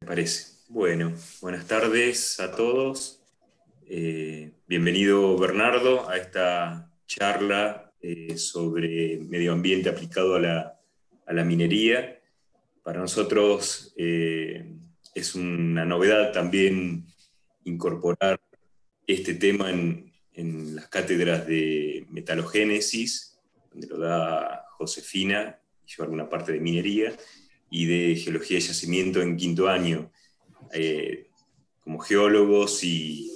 Parece. Bueno, buenas tardes a todos. Bienvenido Bernardo a esta charla sobre medio ambiente aplicado a la minería. Para nosotros es una novedad también incorporar este tema en las cátedras de metalogénesis, donde lo da Josefina, y yo alguna parte de minería, y de geología de yacimiento en quinto año. Como geólogos y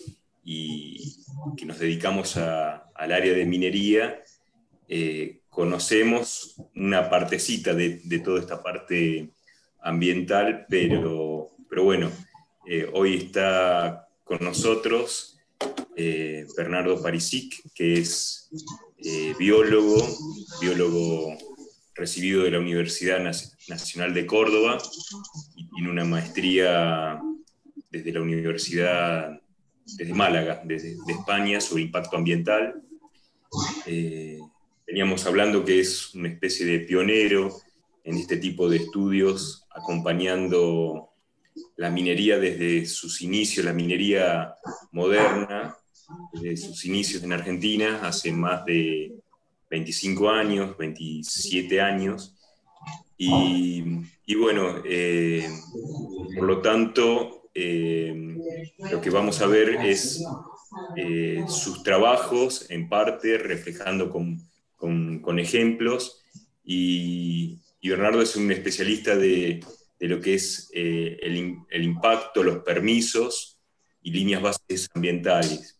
que nos dedicamos al área de minería, conocemos una partecita de toda esta parte ambiental, pero bueno, hoy está con nosotros Bernardo Parisic, que es biólogo recibido de la Universidad Nacional de Córdoba y tiene una maestría desde la Universidad, desde Málaga, de España, sobre impacto ambiental. Veníamos hablando que es una especie de pionero en este tipo de estudios, acompañando la minería desde sus inicios, la minería moderna, desde sus inicios en Argentina, hace más de 25 años, 27 años, y bueno, por lo tanto, lo que vamos a ver es sus trabajos, en parte, reflejando con ejemplos, y Bernardo es un especialista de lo que es el impacto, los permisos y líneas bases ambientales.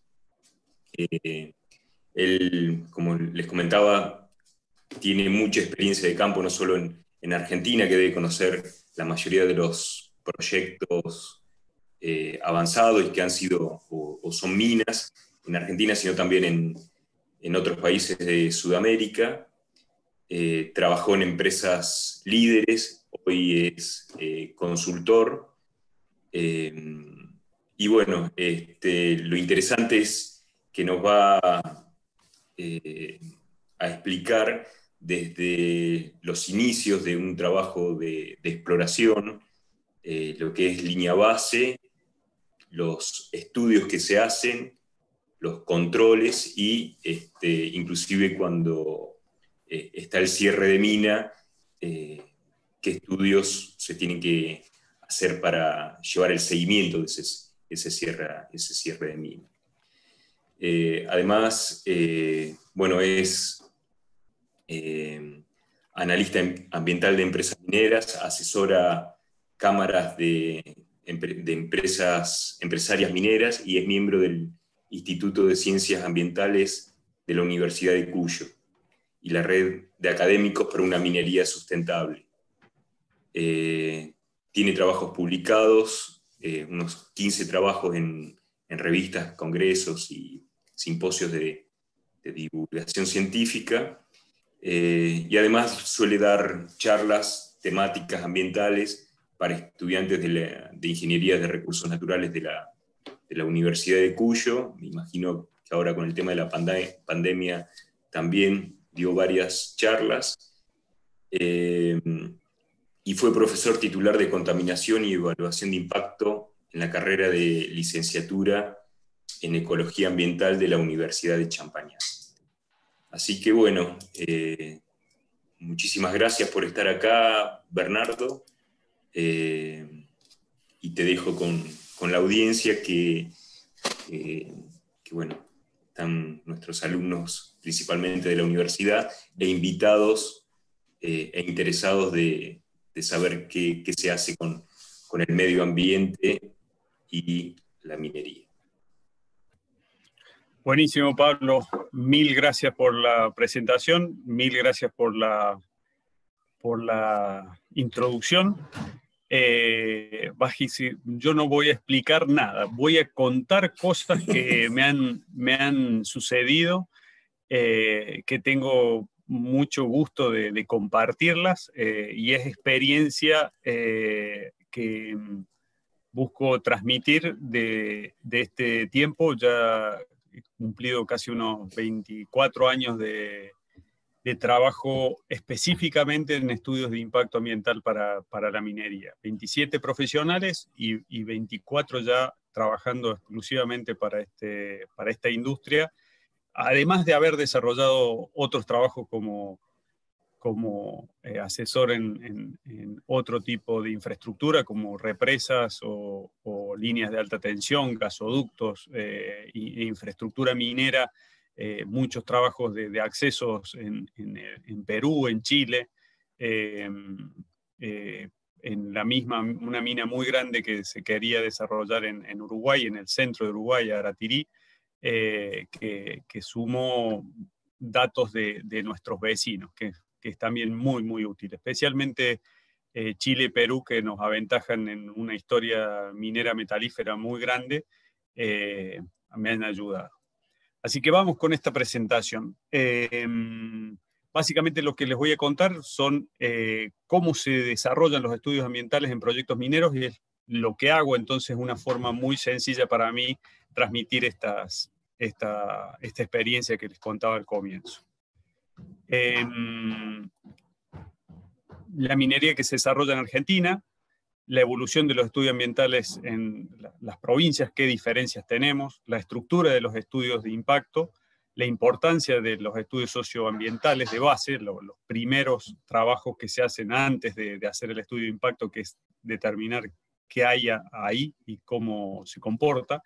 Él, como les comentaba, tiene mucha experiencia de campo, no solo en Argentina, que debe conocer la mayoría de los proyectos avanzados y que han sido o son minas en Argentina, sino también en otros países de Sudamérica. Trabajó en empresas líderes, hoy es consultor. Y bueno, lo interesante es que nos va a explicar desde los inicios de un trabajo de exploración, lo que es línea base, los estudios que se hacen, los controles y inclusive cuando está el cierre de mina, qué estudios se tienen que hacer para llevar el seguimiento de ese cierre de mina. Además, bueno, es analista ambiental de empresas mineras, asesora cámaras de empresarias mineras y es miembro del Instituto de Ciencias Ambientales de la Universidad de Cuyo y la Red de Académicos para una Minería Sustentable. Tiene trabajos publicados, unos 15 trabajos en revistas, congresos y simposios de divulgación científica, y además suele dar charlas temáticas ambientales para estudiantes de Ingeniería de Recursos Naturales de la Universidad de Cuyo. Me imagino que ahora con el tema de la pandemia también dio varias charlas. Y fue profesor titular de Contaminación y Evaluación de Impacto en la carrera de licenciatura en Ecología Ambiental de la Universidad de Champañá. Así que bueno, muchísimas gracias por estar acá, Bernardo, y te dejo con la audiencia que bueno, están nuestros alumnos principalmente de la universidad e invitados e interesados de saber qué se hace con el medio ambiente y la minería. Buenísimo, Pablo. Mil gracias por la presentación, mil gracias por la introducción. Yo no voy a explicar nada, voy a contar cosas que me han sucedido, que tengo mucho gusto de compartirlas, y es experiencia que busco transmitir de este tiempo. Ya he cumplido casi unos 24 años de trabajo específicamente en estudios de impacto ambiental para la minería. 27 profesionales y 24 ya trabajando exclusivamente para esta industria, además de haber desarrollado otros trabajos como asesor en otro tipo de infraestructura, como represas o líneas de alta tensión, gasoductos e infraestructura minera, muchos trabajos de accesos en Perú, en Chile, eh, en una mina muy grande que se quería desarrollar en Uruguay, en el centro de Uruguay, Aratirí, que sumó datos de nuestros vecinos, que es también muy, muy útil, especialmente Chile y Perú, que nos aventajan en una historia minera metalífera muy grande, me han ayudado. Así que vamos con esta presentación. Básicamente lo que les voy a contar son cómo se desarrollan los estudios ambientales en proyectos mineros y es lo que hago, entonces una forma muy sencilla para mí transmitir esta experiencia que les contaba al comienzo. La minería que se desarrolla en Argentina, la evolución de los estudios ambientales en las provincias, qué diferencias tenemos, la estructura de los estudios de impacto, la importancia de los estudios socioambientales de base, los primeros trabajos que se hacen antes de hacer el estudio de impacto, que es determinar qué hay ahí y cómo se comporta,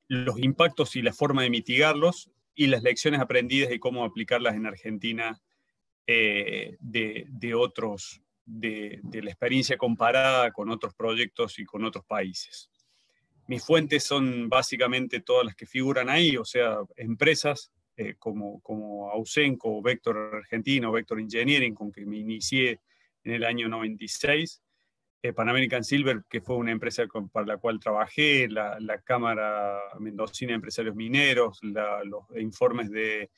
los impactos y la forma de mitigarlos, y las lecciones aprendidas y cómo aplicarlas en Argentina de la experiencia comparada con otros proyectos y con otros países. Mis fuentes son básicamente todas las que figuran ahí, o sea, empresas como Ausenco, Vector Argentina, Vector Engineering, con que me inicié en el año 96, Pan American Silver, que fue una empresa para la cual trabajé, la Cámara Mendocina de Empresarios Mineros, los informes de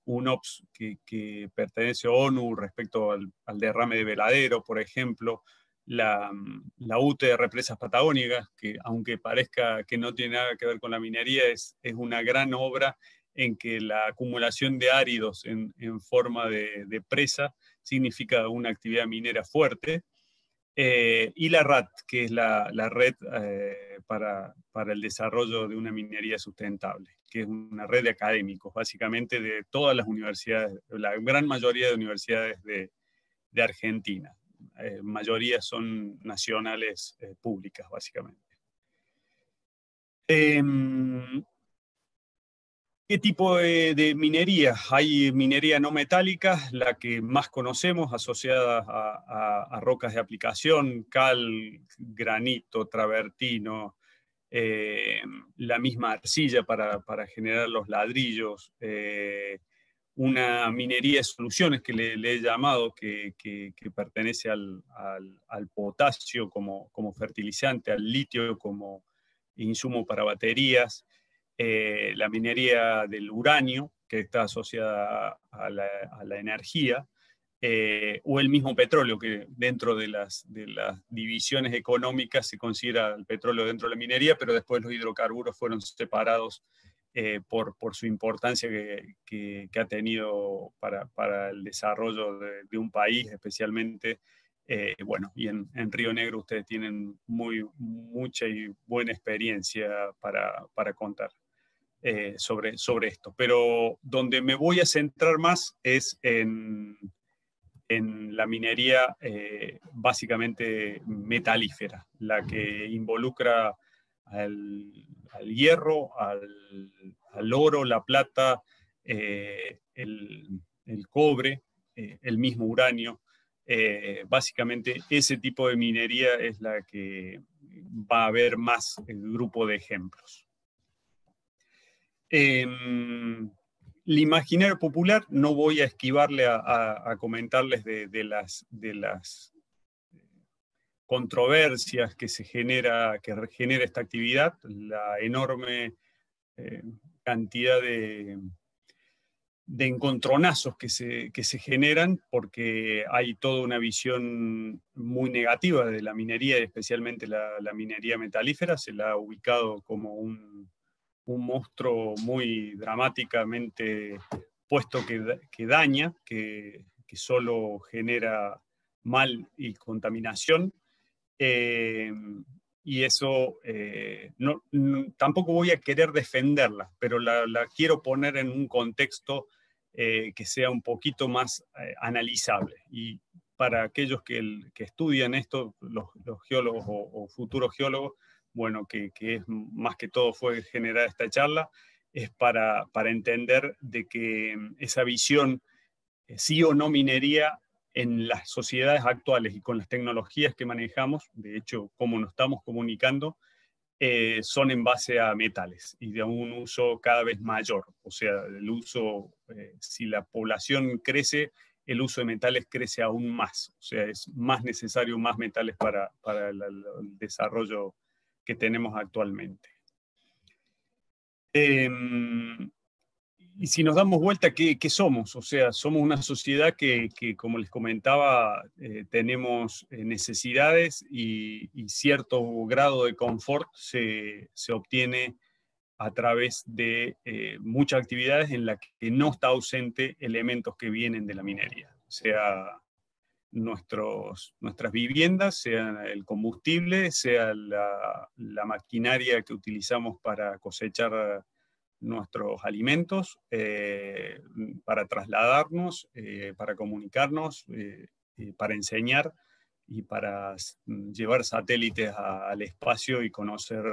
UNOPS que pertenece a ONU respecto al derrame de Veladero, por ejemplo, la UTE de Represas Patagónicas, que aunque parezca que no tiene nada que ver con la minería, es una gran obra en que la acumulación de áridos en forma de presa significa una actividad minera fuerte. Y la RAT, que es la red para el desarrollo de una minería sustentable, que es una red de académicos, básicamente de todas las universidades, la gran mayoría de universidades de Argentina. Mayoría son nacionales públicas, básicamente. ¿Qué tipo de minería? Hay minería no metálica, la que más conocemos, asociada a rocas de aplicación, cal, granito, travertino, la misma arcilla para generar los ladrillos, una minería de soluciones que le he llamado, que pertenece al potasio como fertilizante, al litio como insumo para baterías, la minería del uranio, que está asociada a la energía, o el mismo petróleo, que dentro de las divisiones económicas se considera el petróleo dentro de la minería, pero después los hidrocarburos fueron separados por su importancia que ha tenido para el desarrollo de un país, especialmente. Bueno, y en Río Negro ustedes tienen mucha y buena experiencia para contar sobre esto. Pero donde me voy a centrar más es en la minería básicamente metalífera, la que involucra al hierro, al oro, la plata, el cobre, el mismo uranio. Básicamente ese tipo de minería es la que va a haber más el grupo de ejemplos. El imaginario popular, no voy a esquivarle a comentarles de las controversias que genera esta actividad, la enorme cantidad de encontronazos que se generan, porque hay toda una visión muy negativa de la minería, y especialmente la minería metalífera. Se la ha ubicado como un monstruo muy dramáticamente puesto que daña, que solo genera mal y contaminación. Y eso tampoco voy a querer defenderla, pero la quiero poner en un contexto que sea un poquito más analizable. Y para aquellos que estudian esto, los geólogos o futuros geólogos, bueno, que es más que todo fue generar esta charla, es para entender de que esa visión, sí o no minería, en las sociedades actuales y con las tecnologías que manejamos, de hecho, cómo nos estamos comunicando, son en base a metales y de un uso cada vez mayor. O sea, el uso, si la población crece, el uso de metales crece aún más. O sea, es más necesario más metales para el desarrollo que tenemos actualmente. Y si nos damos vuelta, ¿qué somos? O sea, somos una sociedad que como les comentaba, tenemos necesidades y cierto grado de confort se obtiene a través de muchas actividades en las que no está ausente elementos que vienen de la minería. O sea, nuestras viviendas, sea el combustible, sea la maquinaria que utilizamos para cosechar nuestros alimentos, para trasladarnos, para comunicarnos, para enseñar y para llevar satélites al espacio y conocer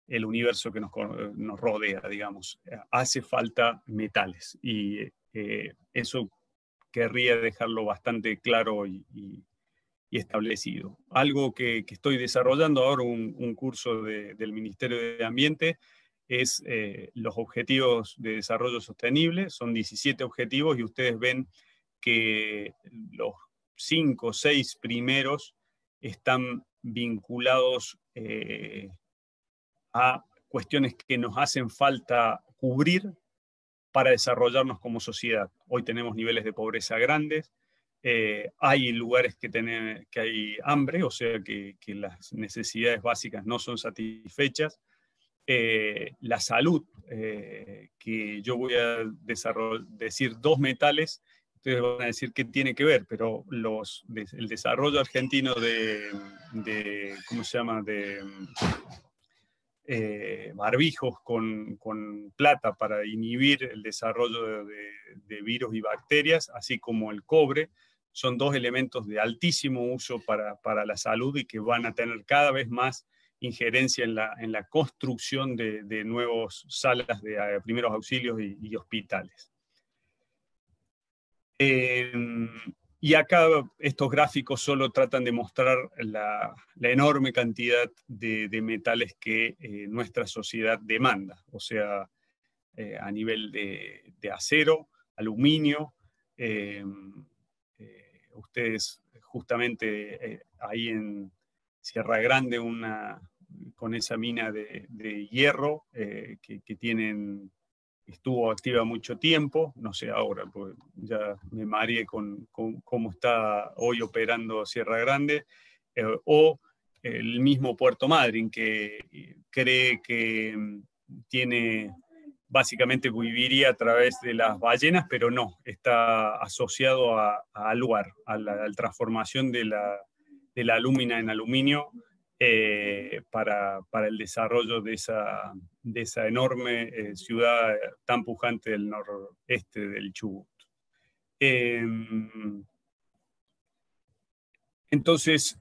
el universo que nos rodea, digamos. Hace falta metales y eso querría dejarlo bastante claro y establecido. Algo que estoy desarrollando ahora, un curso del Ministerio de Ambiente, es los objetivos de desarrollo sostenible. Son 17 objetivos y ustedes ven que los 5 o 6 primeros están vinculados a cuestiones que nos hacen falta cubrir para desarrollarnos como sociedad. Hoy tenemos niveles de pobreza grandes, hay lugares que hay hambre, o sea que las necesidades básicas no son satisfechas. La salud, que yo voy a decir 2 metales, ustedes van a decir qué tiene que ver, pero el desarrollo argentino ¿cómo se llama?, barbijos con plata para inhibir el desarrollo de virus y bacterias, así como el cobre, son 2 elementos de altísimo uso para la salud y que van a tener cada vez más injerencia en la construcción de nuevas salas de primeros auxilios y hospitales. Y acá estos gráficos solo tratan de mostrar la enorme cantidad de metales que nuestra sociedad demanda, o sea, a nivel de acero, aluminio. Ustedes justamente ahí en Sierra Grande, con esa mina de hierro que estuvo activa mucho tiempo, no sé ahora, porque ya me mareé con cómo está hoy operando Sierra Grande, o el mismo Puerto Madryn, que cree que básicamente viviría a través de las ballenas, pero no, está asociado al lugar, a la transformación de la alúmina en aluminio, para el desarrollo de esa enorme ciudad tan pujante del noroeste del Chubut. Entonces,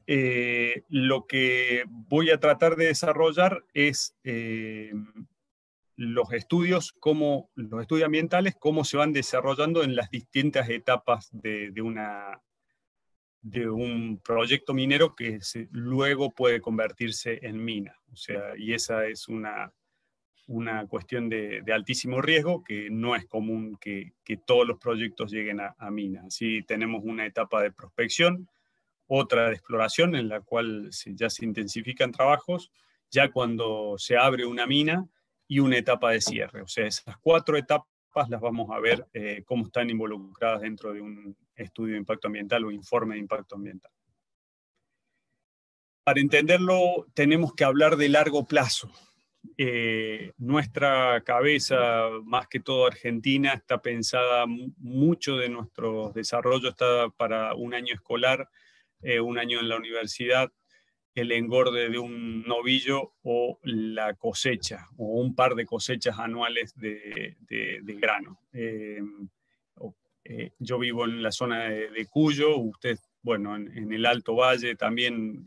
lo que voy a tratar de desarrollar es los estudios ambientales, cómo se van desarrollando en las distintas etapas de un proyecto minero que luego puede convertirse en mina. O sea, y esa es una cuestión de altísimo riesgo, que no es común que todos los proyectos lleguen a mina. Así tenemos una etapa de prospección, otra de exploración en la cual ya se intensifican trabajos, ya cuando se abre una mina, y una etapa de cierre. O sea, esas 4 etapas las vamos a ver cómo están involucradas dentro de un estudio de impacto ambiental o informe de impacto ambiental. Para entenderlo tenemos que hablar de largo plazo. Nuestra cabeza, más que todo Argentina, está pensada, mucho de nuestro desarrollo está para un año escolar, un año en la universidad, el engorde de un novillo o la cosecha, o un par de cosechas anuales de grano. Yo vivo en la zona de Cuyo, usted, bueno, en el Alto Valle también,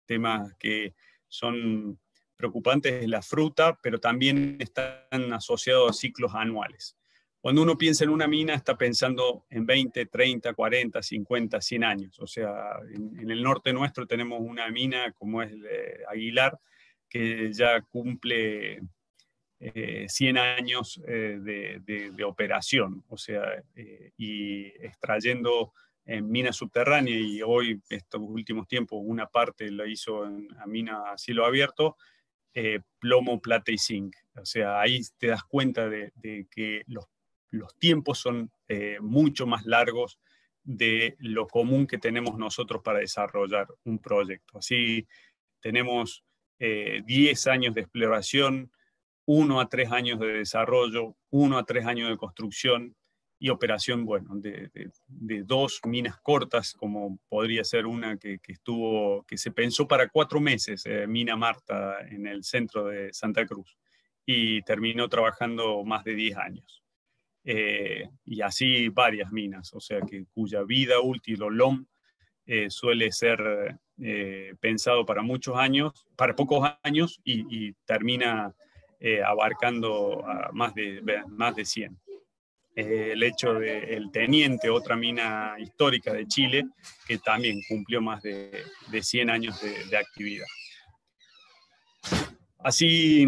temas que son preocupantes es la fruta, pero también están asociados a ciclos anuales. Cuando uno piensa en una mina, está pensando en 20, 30, 40, 50, 100 años. O sea, en el norte nuestro tenemos una mina como es Aguilar, que ya cumple 100 años de operación, o sea, y extrayendo en mina subterránea, y hoy, estos últimos tiempos, una parte lo hizo a mina a cielo abierto, plomo, plata y zinc. O sea, ahí te das cuenta de que los tiempos son mucho más largos de lo común que tenemos nosotros para desarrollar un proyecto. Así tenemos 10 años de exploración, 1 a 3 años de desarrollo, 1 a 3 años de construcción y operación, bueno, de 2 minas cortas, como podría ser una que se pensó para 4 meses, Mina Marta, en el centro de Santa Cruz, y terminó trabajando más de 10 años. Y así varias minas, o sea, cuya vida útil o LOM suele ser pensado para muchos años, para pocos años, y termina abarcando a más de 100. El hecho de El Teniente, otra mina histórica de Chile, que también cumplió más de 100 años de actividad. Así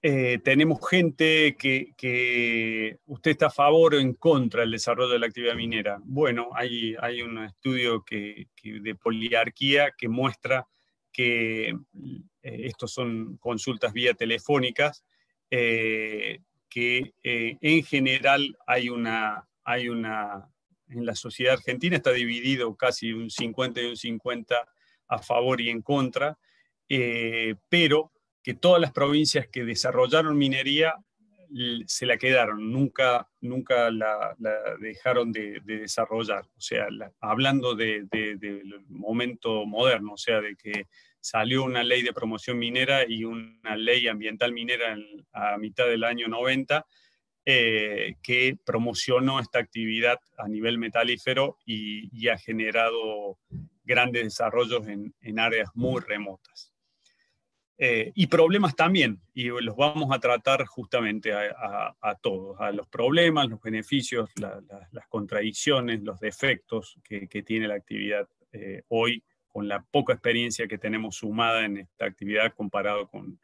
tenemos gente que usted está a favor o en contra del desarrollo de la actividad minera. Bueno, hay un estudio de poliarquía que muestra que estos son consultas vía telefónicas, que en general en la sociedad argentina está dividido casi un 50 y un 50 a favor y en contra, pero que todas las provincias que desarrollaron minería se la quedaron, nunca la dejaron de desarrollar. O sea, hablando del momento moderno, o sea, de que salió una ley de promoción minera y una ley ambiental minera a mitad del año 90, que promocionó esta actividad a nivel metalífero y ha generado grandes desarrollos en áreas muy remotas. Y problemas también, y los vamos a tratar justamente a todos, a los problemas, los beneficios, las contradicciones, los defectos que tiene la actividad hoy, con la poca experiencia que tenemos sumada en esta actividad comparado con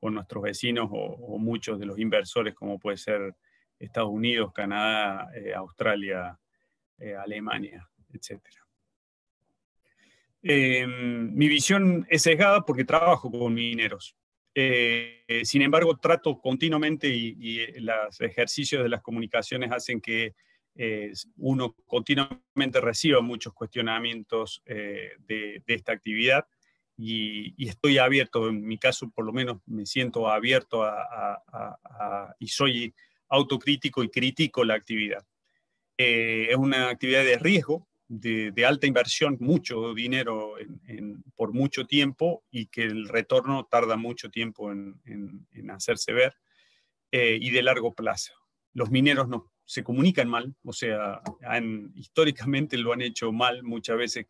nuestros vecinos o muchos de los inversores, como puede ser Estados Unidos, Canadá, Australia, Alemania, etcétera. Mi visión es sesgada porque trabajo con mineros. Sin embargo, trato continuamente y los ejercicios de las comunicaciones hacen que uno continuamente reciba muchos cuestionamientos de esta actividad y estoy abierto, en mi caso por lo menos me siento abierto y soy autocrítico y critico la actividad. Es una actividad de riesgo, de alta inversión, mucho dinero por mucho tiempo y que el retorno tarda mucho tiempo en hacerse ver, y de largo plazo. Los mineros no se comunican mal, o sea, históricamente lo han hecho mal, muchas veces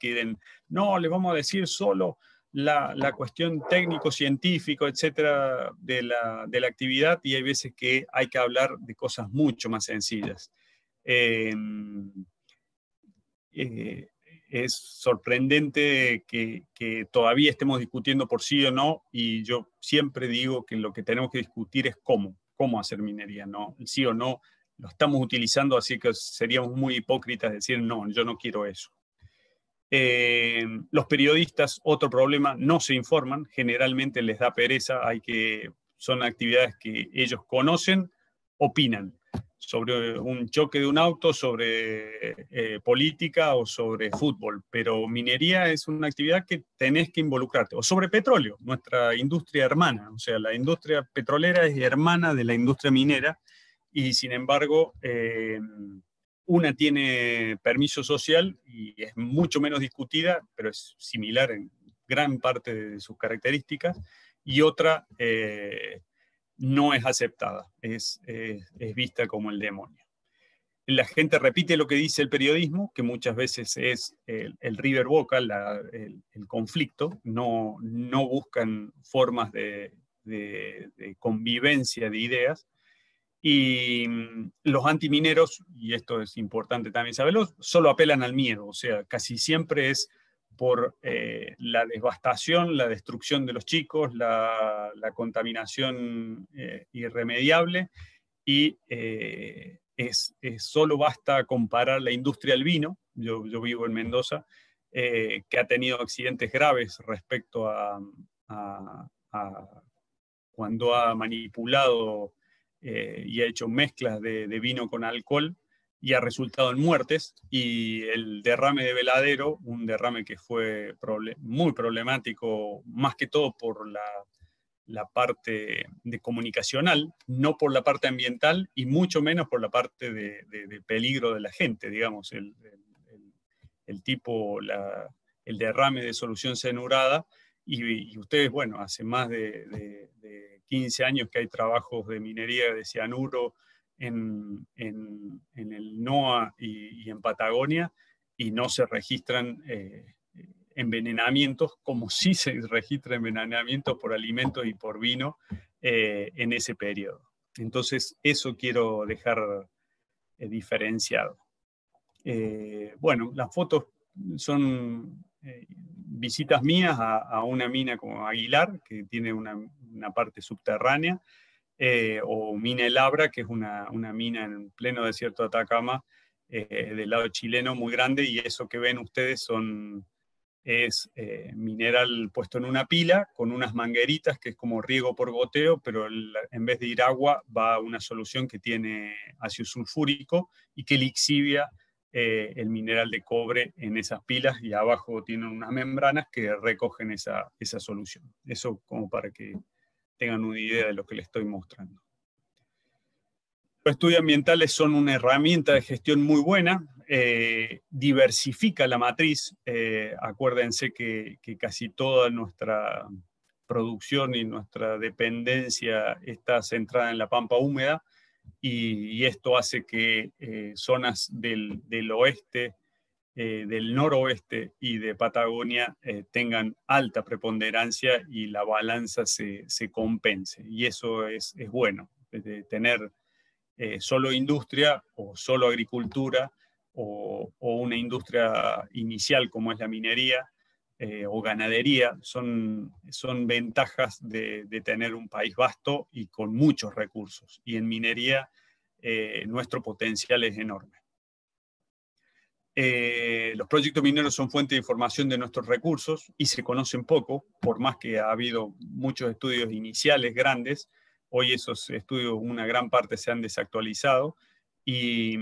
no, les vamos a decir solo la cuestión técnico-científico, etcétera, de la actividad, y hay veces que hay que hablar de cosas mucho más sencillas. Es sorprendente que todavía estemos discutiendo por sí o no, y yo siempre digo que lo que tenemos que discutir es cómo hacer minería, ¿no? Sí o no, lo estamos utilizando, así que seríamos muy hipócritas decir, no, yo no quiero eso. Los periodistas, otro problema, no se informan, generalmente les da pereza, son actividades que ellos conocen, opinan. sobre un choque de un auto, sobre política o sobre fútbol, pero minería es una actividad que tenés que involucrarte, o sobre petróleo, nuestra industria hermana, o sea, la industria petrolera es hermana de la industria minera, y sin embargo, una tiene permiso social y es mucho menos discutida, pero es similar en gran parte de sus características, y otra no es aceptada, es vista como el demonio. La gente repite lo que dice el periodismo, que muchas veces es el River Boca, el conflicto, no buscan formas de convivencia de ideas. Y los antimineros, y esto es importante también saberlo, solo apelan al miedo, o sea, casi siempre es por la devastación, la destrucción de los chicos, la contaminación irremediable, y solo basta comparar la industria del vino, yo vivo en Mendoza, que ha tenido accidentes graves respecto a cuando ha manipulado y ha hecho mezclas de vino con alcohol y ha resultado en muertes, y el derrame de Veladero, un derrame que fue muy problemático, más que todo por la parte de comunicacional, no por la parte ambiental y mucho menos por la parte de peligro de la gente, digamos, el tipo, el derrame de solución cianurada, y ustedes, bueno, hace más de 15 años que hay trabajos de minería de cianuro en el NOA y en Patagonia, y no se registran envenenamientos como sí se registra envenenamientos por alimentos y por vino en ese periodo. Entonces, eso quiero dejar diferenciado. Bueno, las fotos son visitas mías a una mina como Aguilar, que tiene una parte subterránea, o Mina El Abra, que es una mina en pleno desierto de Atacama, del lado chileno, muy grande, y eso que ven ustedes es mineral puesto en una pila con unas mangueritas, que es como riego por goteo, pero en vez de ir agua va una solución que tiene ácido sulfúrico y que lixivia el mineral de cobre en esas pilas, y abajo tienen unas membranas que recogen esa solución. Eso como para que tengan una idea de lo que les estoy mostrando. Los estudios ambientales son una herramienta de gestión muy buena, diversifica la matriz. Acuérdense que casi toda nuestra producción y nuestra dependencia está centrada en la pampa húmeda, y esto hace que zonas del oeste, del noroeste y de Patagonia tengan alta preponderancia y la balanza se compense. Y eso es bueno, de tener solo industria o solo agricultura o una industria inicial como es la minería o ganadería, son ventajas de tener un país vasto y con muchos recursos. Y en minería nuestro potencial es enorme. Los proyectos mineros son fuente de información de nuestros recursos y se conocen poco, por más que ha habido muchos estudios iniciales grandes. Hoy esos estudios, una gran parte se han desactualizado, y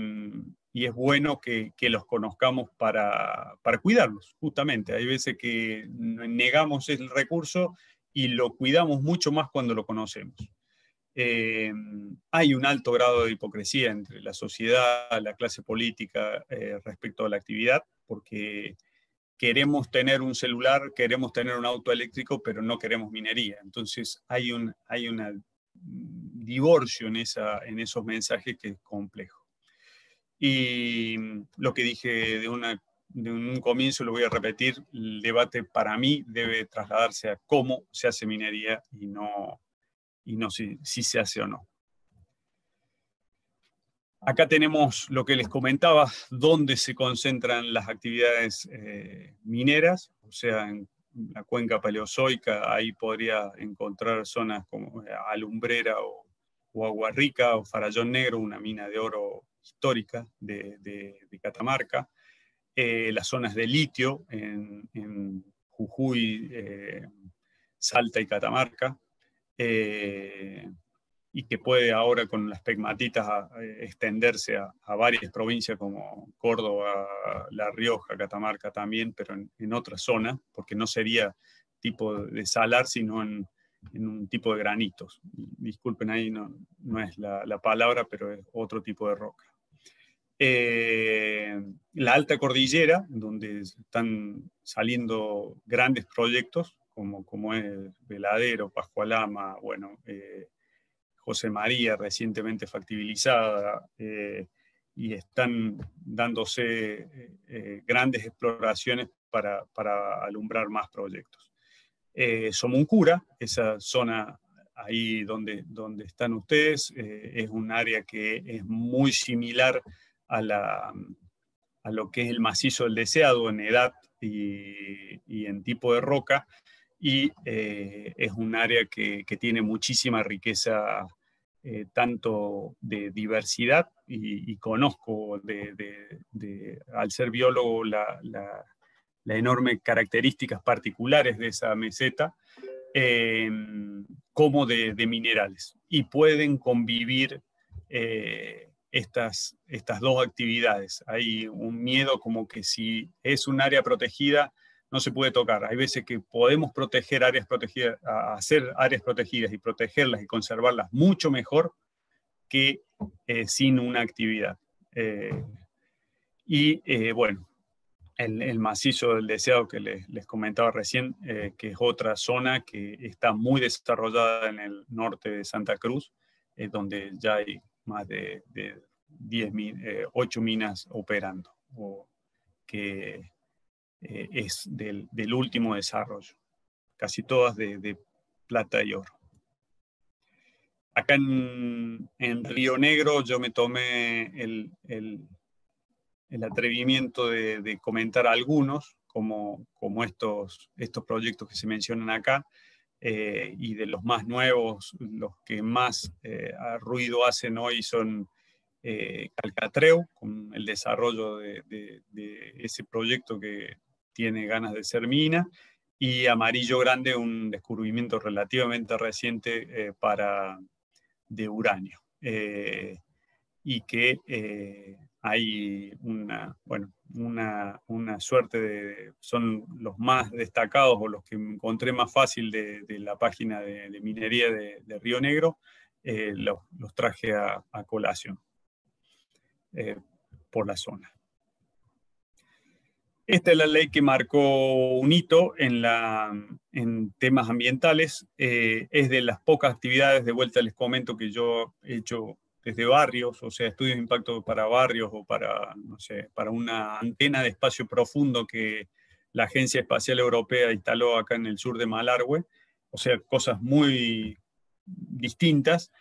es bueno que los conozcamos para cuidarlos, justamente. Hay veces que negamos el recurso y lo cuidamos mucho más cuando lo conocemos. Hay un alto grado de hipocresía entre la sociedad, la clase política respecto a la actividad, porque queremos tener un celular, queremos tener un auto eléctrico, pero no queremos minería. Entonces hay un divorcio en esos mensajes que es complejo. Y lo que dije de un comienzo, lo voy a repetir: el debate para mí debe trasladarse a cómo se hace minería y no si se hace o no. Acá tenemos lo que les comentaba, dónde se concentran las actividades mineras, o sea, en la cuenca paleozoica. Ahí podría encontrar zonas como Alumbrera o Agua Rica o Farallón Negro, una mina de oro histórica de Catamarca. Las zonas de litio en Jujuy, Salta y Catamarca. y que puede ahora con las pegmatitas extenderse a varias provincias como Córdoba, La Rioja, Catamarca también, pero en otra zona, porque no sería tipo de salar, sino en un tipo de granitos. Disculpen ahí, no es la palabra, pero es otro tipo de roca. La alta cordillera, donde están saliendo grandes proyectos, como es Veladero, Pascualama, bueno, José María, recientemente factibilizada, y están dándose grandes exploraciones para alumbrar más proyectos. Somuncura, esa zona ahí donde están ustedes, es un área que es muy similar a lo que es el macizo del Deseado en edad y en tipo de roca, y es un área que tiene muchísima riqueza, tanto de diversidad, y conozco al ser biólogo la enorme características particulares de esa meseta, eh, como de minerales. Y pueden convivir estas dos actividades. Hay un miedo como que si es un área protegida, no se puede tocar. Hay veces que podemos proteger áreas protegidas, hacer áreas protegidas y protegerlas y conservarlas mucho mejor que sin una actividad. Bueno, el macizo del Deseado que les comentaba recién, que es otra zona que está muy desarrollada en el norte de Santa Cruz, donde ya hay más de 8 minas operando, que es del último desarrollo, casi todas de plata y oro. Acá en Río Negro yo me tomé el atrevimiento de comentar algunos, como estos proyectos que se mencionan acá, y de los más nuevos, los que más ruido hacen hoy son Calcatreu, con el desarrollo de ese proyecto que tiene ganas de ser mina, y Amarillo Grande, un descubrimiento relativamente reciente de uranio. Y que hay una suerte son los más destacados o los que encontré más fácil de la página de minería de Río Negro, los traje a colación por la zona. Esta es la ley que marcó un hito en temas ambientales. Es de las pocas actividades, de vuelta les comento, que yo he hecho desde barrios, o sea, estudios de impacto para barrios o para, no sé, para una antena de espacio profundo que la Agencia Espacial Europea instaló acá en el sur de Malargüe. O sea, cosas muy distintas,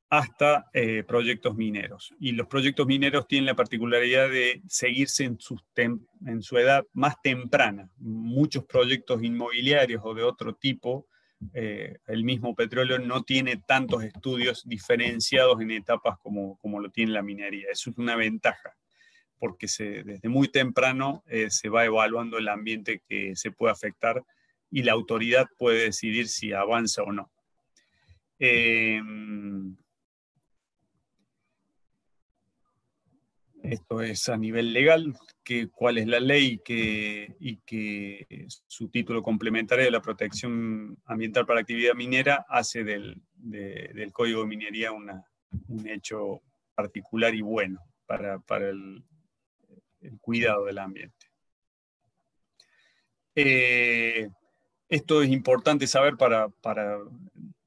hasta proyectos mineros. Y los proyectos mineros tienen la particularidad de seguirse en su edad más temprana. Muchos proyectos inmobiliarios o de otro tipo, el mismo petróleo no tiene tantos estudios diferenciados en etapas como lo tiene la minería. Eso es una ventaja, porque desde muy temprano se va evaluando el ambiente que se puede afectar y la autoridad puede decidir si avanza o no. Esto es a nivel legal, cuál es la ley y que su título complementario de la protección ambiental para actividad minera hace del Código de Minería un hecho particular y bueno para el cuidado del ambiente. Esto es importante saber para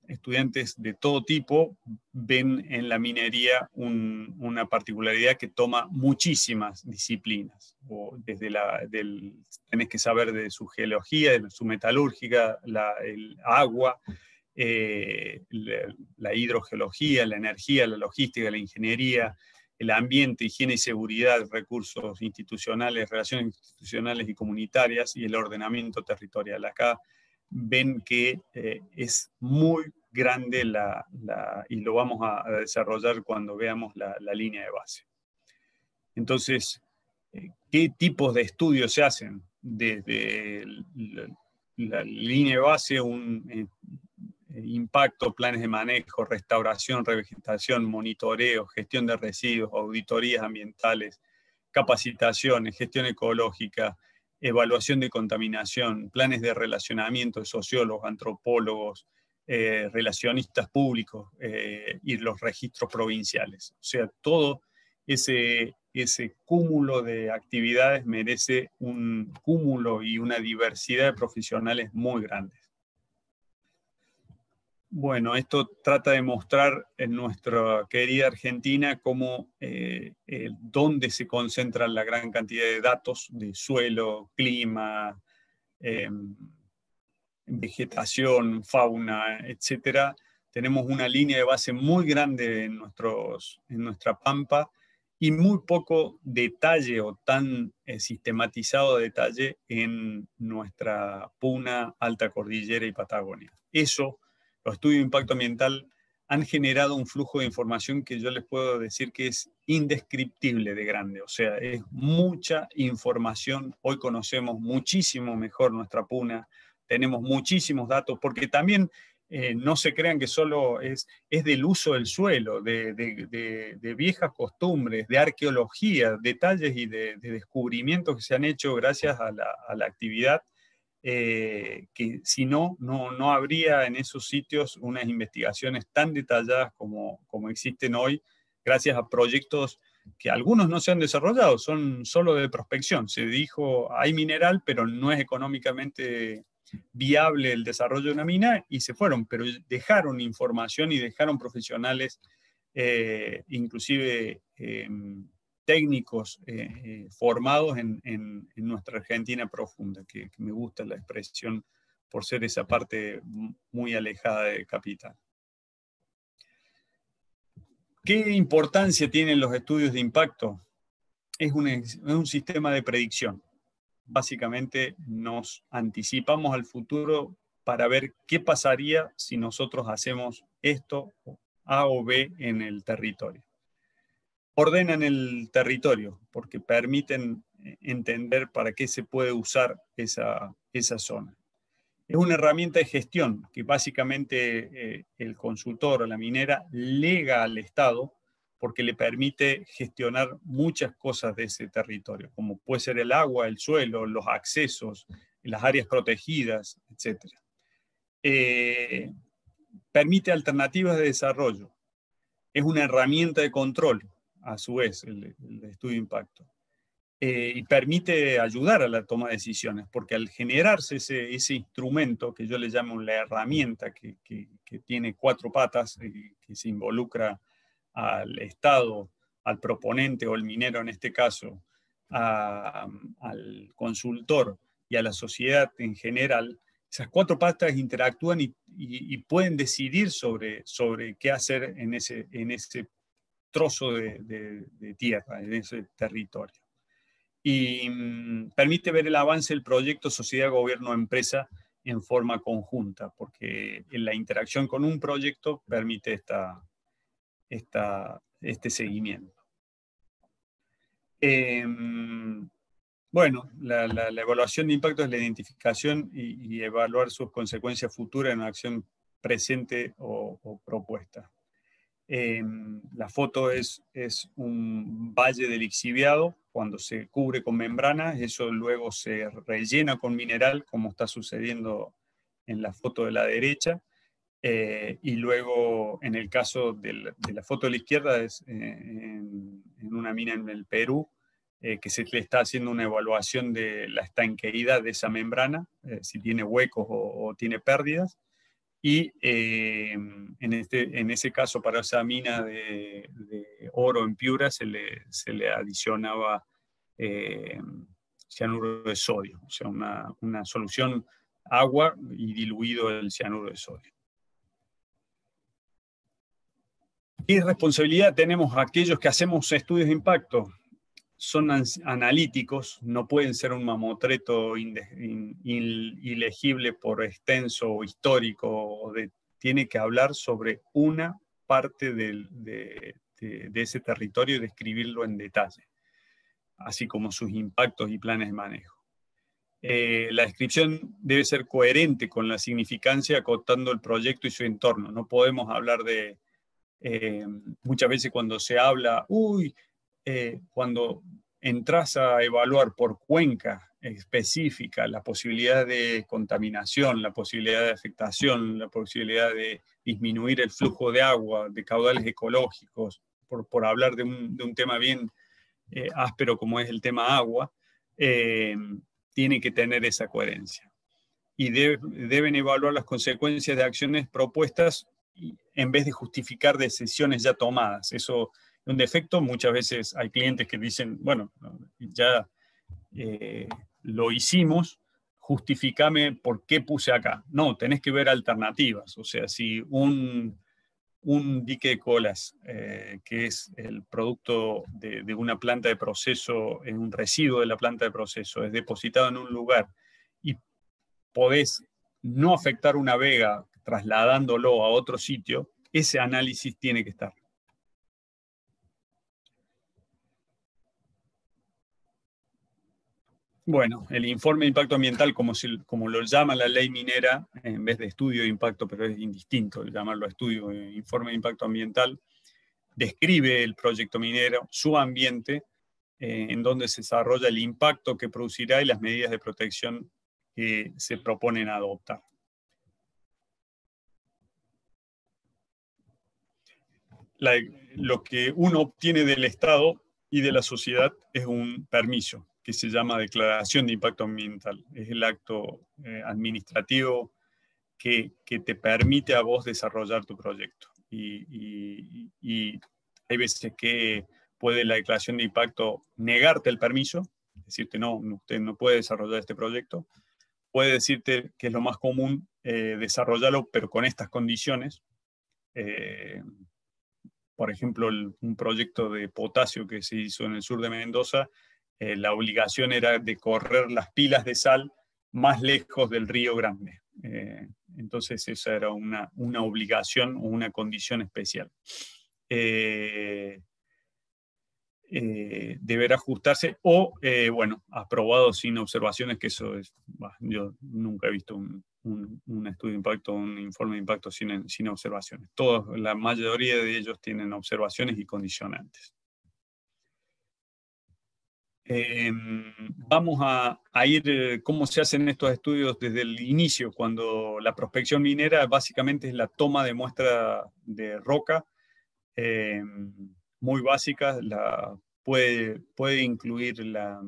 estudiantes de todo tipo. Ven en la minería una particularidad que toma muchísimas disciplinas. Tenés que saber de su geología, de su metalúrgica, el agua, la hidrogeología, la energía, la logística, la ingeniería, el ambiente, higiene y seguridad, recursos institucionales, relaciones institucionales y comunitarias, y el ordenamiento territorial. Acá ven que es muy grande y lo vamos a desarrollar cuando veamos la línea de base. Entonces, ¿qué tipos de estudios se hacen? Desde la línea de base, impacto, planes de manejo, restauración, revegetación, monitoreo, gestión de residuos, auditorías ambientales, capacitaciones, gestión ecológica, evaluación de contaminación, planes de relacionamiento de sociólogos, antropólogos, relacionistas públicos y los registros provinciales. O sea, todo ese cúmulo de actividades merece un cúmulo y una diversidad de profesionales muy grandes. Bueno, esto trata de mostrar en nuestra querida Argentina cómo, dónde se concentra la gran cantidad de datos de suelo, clima, vegetación, fauna, etcétera. Tenemos una línea de base muy grande en nuestra pampa y muy poco detalle o tan sistematizado detalle en nuestra puna, alta cordillera y Patagonia. Eso, los estudios de impacto ambiental han generado un flujo de información que yo les puedo decir que es indescriptible de grande. O sea, es mucha información. Hoy conocemos muchísimo mejor nuestra puna, tenemos muchísimos datos, porque también no se crean que solo es del uso del suelo, de viejas costumbres, de arqueología, detalles y de descubrimientos que se han hecho gracias a la actividad, que si no habría en esos sitios unas investigaciones tan detalladas como existen hoy, gracias a proyectos que algunos no se han desarrollado, son solo de prospección. Se dijo, hay mineral, pero no es económicamente viable el desarrollo de una mina, y se fueron, pero dejaron información y dejaron profesionales, inclusive técnicos formados en nuestra Argentina profunda, que me gusta la expresión por ser esa parte muy alejada de capital. ¿Qué importancia tienen los estudios de impacto? Es un sistema de predicción. Básicamente nos anticipamos al futuro para ver qué pasaría si nosotros hacemos esto, A o B, en el territorio. Ordenan el territorio porque permiten entender para qué se puede usar esa zona. Es una herramienta de gestión que básicamente el consultor o la minera lega al Estado porque le permite gestionar muchas cosas de ese territorio, como puede ser el agua, el suelo, los accesos, las áreas protegidas, etc. Permite alternativas de desarrollo. Es una herramienta de control, a su vez, el estudio de impacto. Y permite ayudar a la toma de decisiones, porque al generarse ese instrumento, que yo le llamo la herramienta, que tiene 4 patas, que se involucra al Estado, al proponente o el minero en este caso, al consultor y a la sociedad en general, esas 4 patas interactúan y pueden decidir sobre qué hacer en ese trozo de tierra, en ese territorio. Y permite ver el avance del proyecto sociedad, gobierno, empresa en forma conjunta, porque la interacción con un proyecto permite este seguimiento. Bueno, la evaluación de impacto es la identificación y evaluar sus consecuencias futuras en una acción presente o propuesta. La foto es un valle del lixiviado cuando se cubre con membranas, eso luego se rellena con mineral, como está sucediendo en la foto de la derecha, y luego en el caso de la foto de la izquierda es en una mina en el Perú, que se le está haciendo una evaluación de la estanqueidad de esa membrana, si tiene huecos o tiene pérdidas. Y en ese caso, para esa mina de oro en Piura, se le adicionaba cianuro de sodio, o sea, una solución agua y diluido el cianuro de sodio. ¿Qué responsabilidad tenemos aquellos que hacemos estudios de impacto? Son analíticos, no pueden ser un mamotreto ilegible por extenso o histórico, tiene que hablar sobre una parte de ese territorio y describirlo en detalle, así como sus impactos y planes de manejo. La descripción debe ser coherente con la significancia, acotando el proyecto y su entorno. No podemos hablar de, muchas veces cuando se habla, cuando entras a evaluar por cuenca específica la posibilidad de contaminación, la posibilidad de afectación, la posibilidad de disminuir el flujo de agua, de caudales ecológicos, por hablar de un tema bien áspero como es el tema agua, tiene que tener esa coherencia. Y deben evaluar las consecuencias de acciones propuestas en vez de justificar decisiones ya tomadas. Eso es un defecto. Muchas veces hay clientes que dicen, bueno, ya lo hicimos, justifícame por qué puse acá. No, tenés que ver alternativas. O sea, si un dique de colas, que es el producto de una planta de proceso, en un residuo de la planta de proceso, es depositado en un lugar y podés no afectar una vega trasladándolo a otro sitio, ese análisis tiene que estar. Bueno, el informe de impacto ambiental, como lo llama la ley minera, en vez de estudio de impacto, pero es indistinto llamarlo estudio de informe de impacto ambiental, describe el proyecto minero, su ambiente, en donde se desarrolla el impacto que producirá y las medidas de protección que se proponen adoptar. Lo que uno obtiene del Estado y de la sociedad es un permiso que se llama declaración de impacto ambiental. Es el acto administrativo que te permite a vos desarrollar tu proyecto. Y hay veces que puede la declaración de impacto negarte el permiso, decirte no, usted no puede desarrollar este proyecto. Puede decirte, que es lo más común, desarrollarlo, pero con estas condiciones. Por ejemplo, un proyecto de potasio que se hizo en el sur de Mendoza, la obligación era de correr las pilas de sal más lejos del Río Grande. Entonces esa era una obligación o una condición especial. Deberá ajustarse o, bueno, aprobado sin observaciones, que eso es, yo nunca he visto un estudio de impacto, un informe de impacto sin observaciones. La mayoría de ellos tienen observaciones y condicionantes. Vamos a ir cómo se hacen estos estudios desde el inicio, cuando la prospección minera básicamente es la toma de muestra de roca, muy básicas. Puede incluir la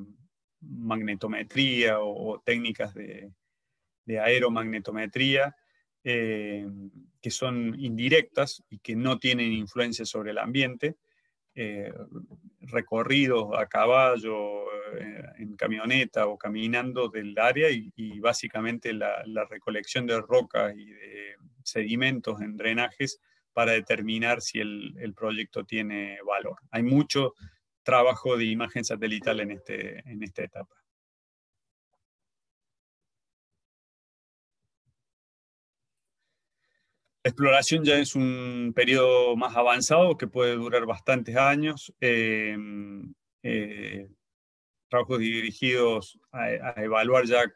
magnetometría o técnicas de aeromagnetometría, que son indirectas y que no tienen influencia sobre el ambiente. Recorridos a caballo, en camioneta o caminando del área, y básicamente la recolección de rocas y de sedimentos en drenajes para determinar si el proyecto tiene valor. Hay mucho trabajo de imagen satelital en esta etapa. La exploración ya es un periodo más avanzado que puede durar bastantes años. Trabajos dirigidos a evaluar ya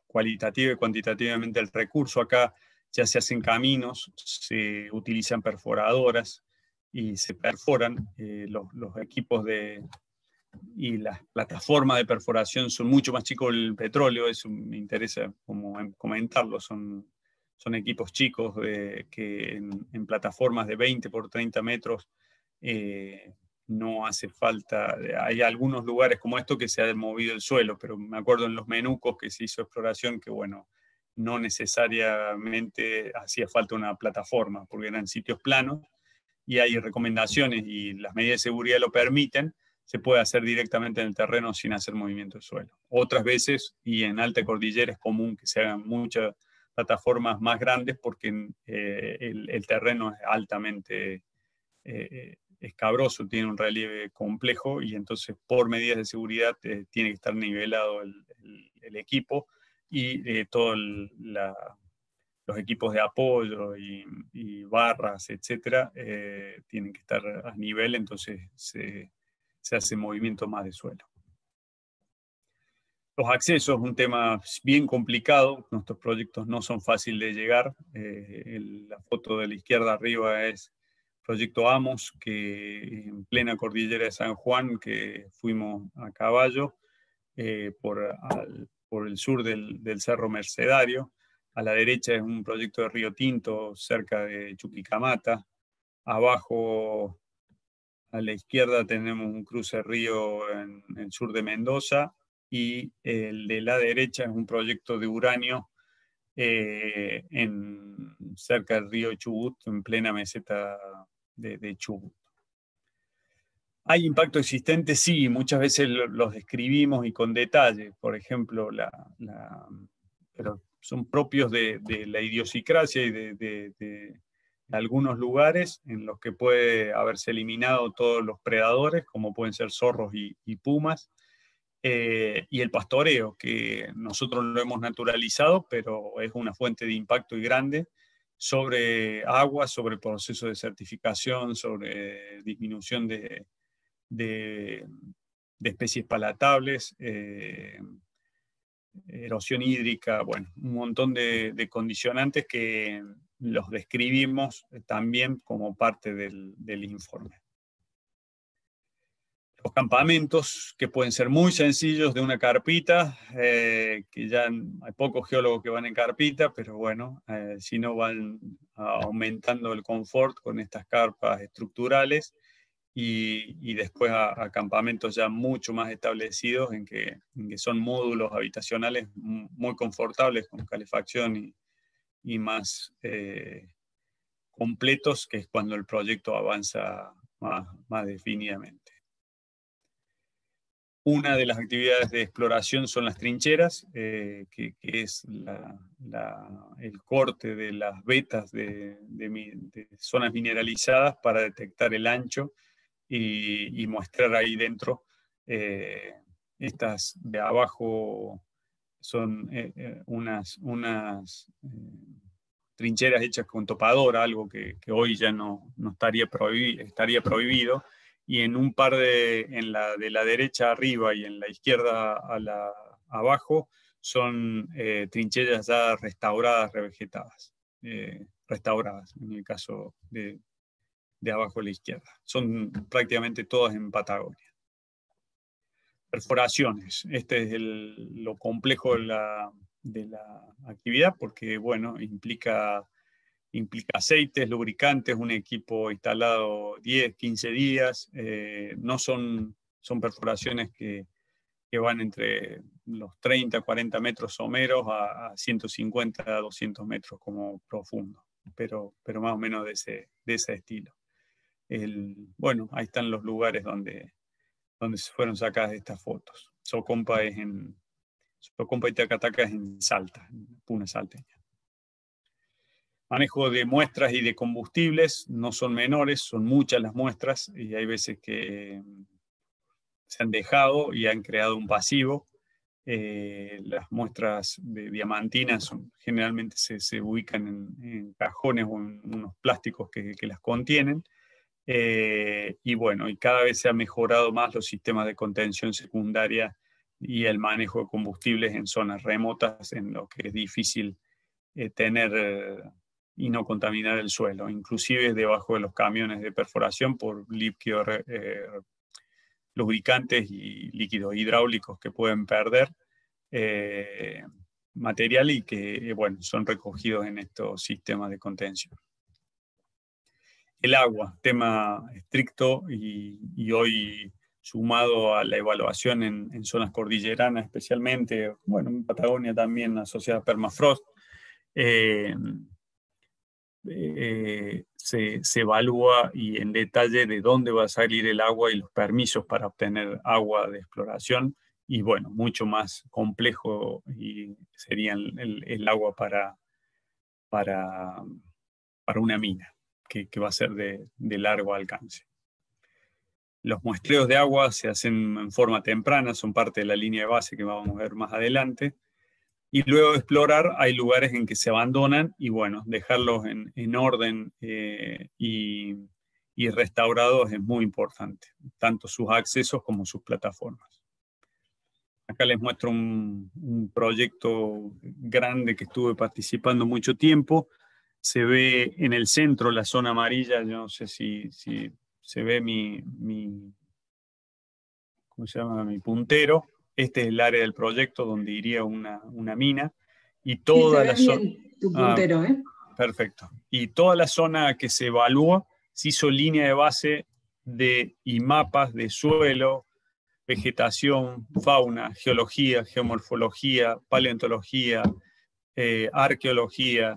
cualitativa y cuantitativamente el recurso. Acá ya se hacen caminos, se utilizan perforadoras y se perforan. Los equipos y las plataformas de perforación son mucho más chicos que el petróleo. Eso me interesa comentarlo. Son equipos chicos que en plataformas de 20 por 30 metros no hace falta. Hay algunos lugares como esto que se ha movido el suelo, pero me acuerdo en los Menucos que se hizo exploración que, bueno, no necesariamente hacía falta una plataforma porque eran sitios planos y hay recomendaciones y las medidas de seguridad lo permiten. Se puede hacer directamente en el terreno sin hacer movimiento del suelo. Otras veces, y en alta cordillera es común que se hagan muchas plataformas más grandes porque el terreno es altamente escabroso, tiene un relieve complejo y entonces por medidas de seguridad tiene que estar nivelado el equipo y todos los equipos de apoyo y barras, etcétera, tienen que estar a nivel, entonces se hace movimiento más de suelo. Los accesos, un tema bien complicado. Nuestros proyectos no son fáciles de llegar. La foto de la izquierda arriba es Proyecto Amos, que en plena cordillera de San Juan, que fuimos a caballo por el sur del Cerro Mercedario. A la derecha es un proyecto de Río Tinto, cerca de Chuquicamata. Abajo, a la izquierda, tenemos un cruce río en el sur de Mendoza. Y el de la derecha es un proyecto de uranio cerca del río Chubut, en plena meseta de Chubut. ¿Hay impacto existente? Sí, muchas veces los describimos y con detalle. Por ejemplo, pero son propios de la idiosincrasia y de algunos lugares en los que puede haberse eliminado todos los predadores, como pueden ser zorros y pumas. Y el pastoreo, que nosotros lo hemos naturalizado, pero es una fuente de impacto y grande sobre agua, sobre proceso de certificación, sobre disminución de especies palatables, erosión hídrica, bueno, un montón de condicionantes que los describimos también como parte del informe. Los campamentos, que pueden ser muy sencillos, de una carpita, que ya hay pocos geólogos que van en carpita, pero bueno, si no van aumentando el confort con estas carpas estructurales, y después a campamentos ya mucho más establecidos en que son módulos habitacionales muy confortables, con calefacción y más completos, que es cuando el proyecto avanza más definidamente. Una de las actividades de exploración son las trincheras, que es el corte de las vetas de zonas mineralizadas para detectar el ancho y mostrar ahí dentro. Estas de abajo son unas trincheras hechas con topadora, algo que hoy ya no estaría prohibido. Y en un par de la derecha arriba y en la izquierda abajo son trincheras ya restauradas, revegetadas, restauradas en el caso de abajo a la izquierda. Son prácticamente todas en Patagonia. Perforaciones. Este es lo complejo de la actividad, porque bueno, implica aceites, lubricantes, un equipo instalado 10, 15 días. No son perforaciones que van entre los 30, 40 metros someros a 150, 200 metros como profundo, pero más o menos de ese estilo. Bueno, ahí están los lugares donde se fueron sacadas estas fotos. Socompa y Tacataca es en Salta, en Puna Salteña. Manejo de muestras y de combustibles no son menores, son muchas las muestras y hay veces que se han dejado y han creado un pasivo. Las muestras de diamantinas generalmente se ubican en cajones o en unos plásticos que las contienen. Y bueno, y cada vez se han mejorado más los sistemas de contención secundaria y el manejo de combustibles en zonas remotas, en lo que es difícil tener y no contaminar el suelo, inclusive debajo de los camiones de perforación por líquidos lubricantes y líquidos hidráulicos que pueden perder material y que bueno, son recogidos en estos sistemas de contención. El agua, tema estricto y hoy sumado a la evaluación en zonas cordilleranas especialmente, bueno, en Patagonia también asociada a permafrost, se evalúa y en detalle de dónde va a salir el agua y los permisos para obtener agua de exploración, y bueno, mucho más complejo y sería el agua para una mina, que va a ser de largo alcance. Los muestreos de agua se hacen en forma temprana, son parte de la línea de base que vamos a ver más adelante. Y luego de explorar, hay lugares en que se abandonan y bueno, dejarlos en orden y restaurados es muy importante, tanto sus accesos como sus plataformas. Acá les muestro un proyecto grande que estuve participando mucho tiempo. Se ve en el centro la zona amarilla, yo no sé si se ve ¿cómo se llama? Mi puntero. Este es el área del proyecto donde iría una mina. Y Sí, se toda ve la zona... bien tu puntero, ¿eh? Perfecto. Y toda la zona que se evalúa se hizo línea de base y mapas de suelo, vegetación, fauna, geología, geomorfología, paleontología, arqueología,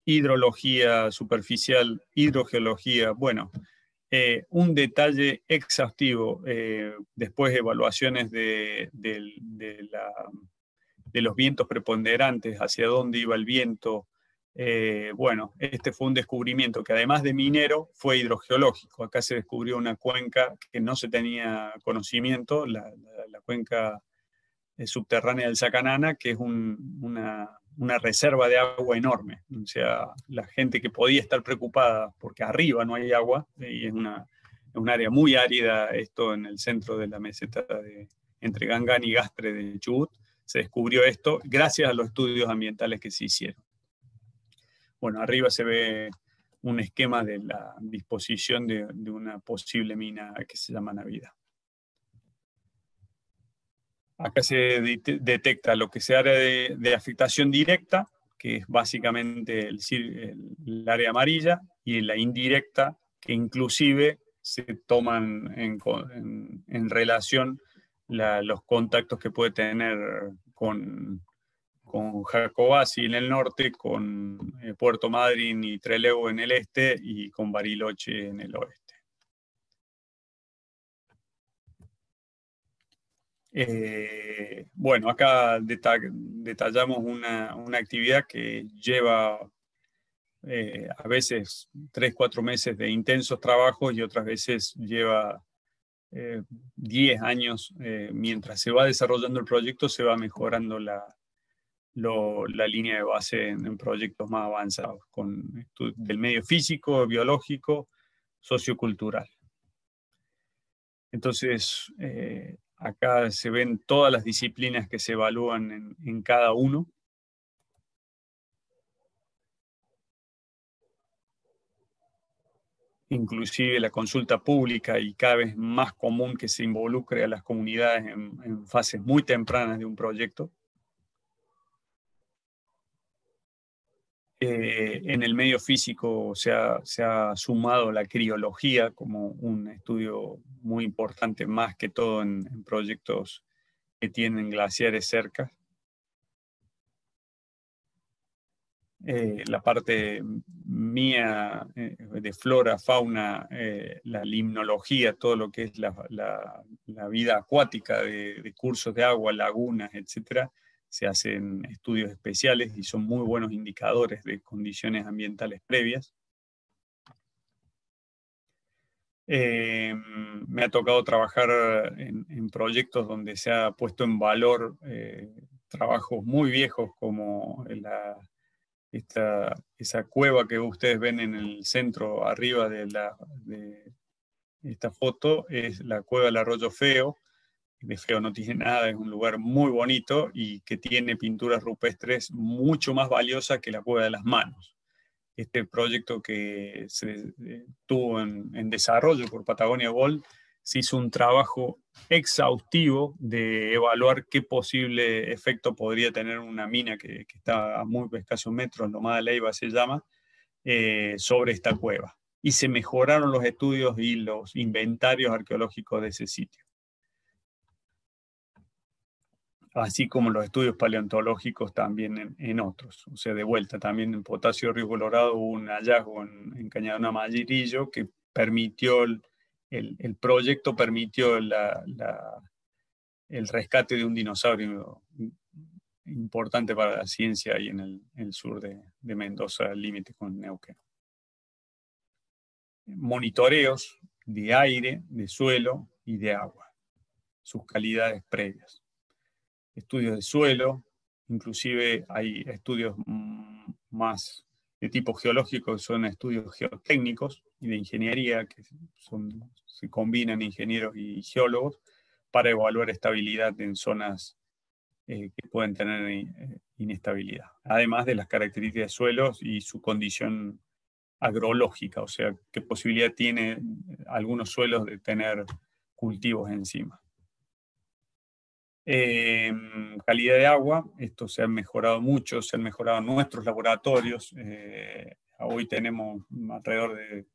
hidrología superficial, hidrogeología. Bueno, un detalle exhaustivo, después evaluaciones de los vientos preponderantes, hacia dónde iba el viento. Bueno, este fue un descubrimiento que además de minero fue hidrogeológico. Acá se descubrió una cuenca que no se tenía conocimiento, la cuenca subterránea del Sacanana, que es una reserva de agua enorme. O sea, la gente que podía estar preocupada porque arriba no hay agua, y es un área muy árida, esto en el centro de la meseta entre Gangán y Gastre de Chubut, se descubrió esto gracias a los estudios ambientales que se hicieron. Bueno, arriba se ve un esquema de la disposición de una posible mina que se llama Navidad. Acá se detecta lo que se área de afectación directa, que es básicamente el área amarilla, y la indirecta, que inclusive se toman en relación los contactos que puede tener con Jacobasi en el norte, con Puerto Madryn y Trelew en el este, y con Bariloche en el oeste. Bueno, acá detallamos una actividad que lleva a veces 3-4 meses de intensos trabajos y otras veces lleva 10 años. Mientras se va desarrollando el proyecto, se va mejorando la línea de base en proyectos más avanzados, del medio físico, biológico, sociocultural. Entonces, acá se ven todas las disciplinas que se evalúan en cada uno. Inclusive la consulta pública, y cada vez más común que se involucre a las comunidades en fases muy tempranas de un proyecto. En el medio físico se ha sumado la criología como un estudio muy importante, más que todo en proyectos que tienen glaciares cerca. La parte mía de flora, fauna, la limnología, todo lo que es la vida acuática de cursos de agua, lagunas, etcétera, se hacen estudios especiales y son muy buenos indicadores de condiciones ambientales previas. Me ha tocado trabajar en proyectos donde se ha puesto en valor trabajos muy viejos como esa cueva que ustedes ven en el centro arriba de esta foto, es la cueva del Arroyo Feo. De feo no tiene nada, es un lugar muy bonito y que tiene pinturas rupestres mucho más valiosas que la Cueva de las Manos. Este proyecto que se tuvo en desarrollo por Patagonia Gold, se hizo un trabajo exhaustivo de evaluar qué posible efecto podría tener una mina que está a muy escasos metros, Lomada Leiva se llama, sobre esta cueva. Y se mejoraron los estudios y los inventarios arqueológicos de ese sitio, así como los estudios paleontológicos también en otros. O sea, de vuelta, también en Potasio Río Colorado hubo un hallazgo en Cañadona Amarillo que permitió, el proyecto permitió el rescate de un dinosaurio importante para la ciencia ahí en el sur de Mendoza, al límite con Neuquén. Monitoreos de aire, de suelo y de agua, sus calidades previas. Estudios de suelo, inclusive hay estudios más de tipo geológico, que son estudios geotécnicos y de ingeniería, que se combinan ingenieros y geólogos para evaluar estabilidad en zonas que pueden tener inestabilidad, además de las características de suelos y su condición agrológica, o sea, qué posibilidad tiene algunos suelos de tener cultivos encima. Calidad de agua, esto se ha mejorado mucho, se han mejorado nuestros laboratorios. Hoy tenemos alrededor de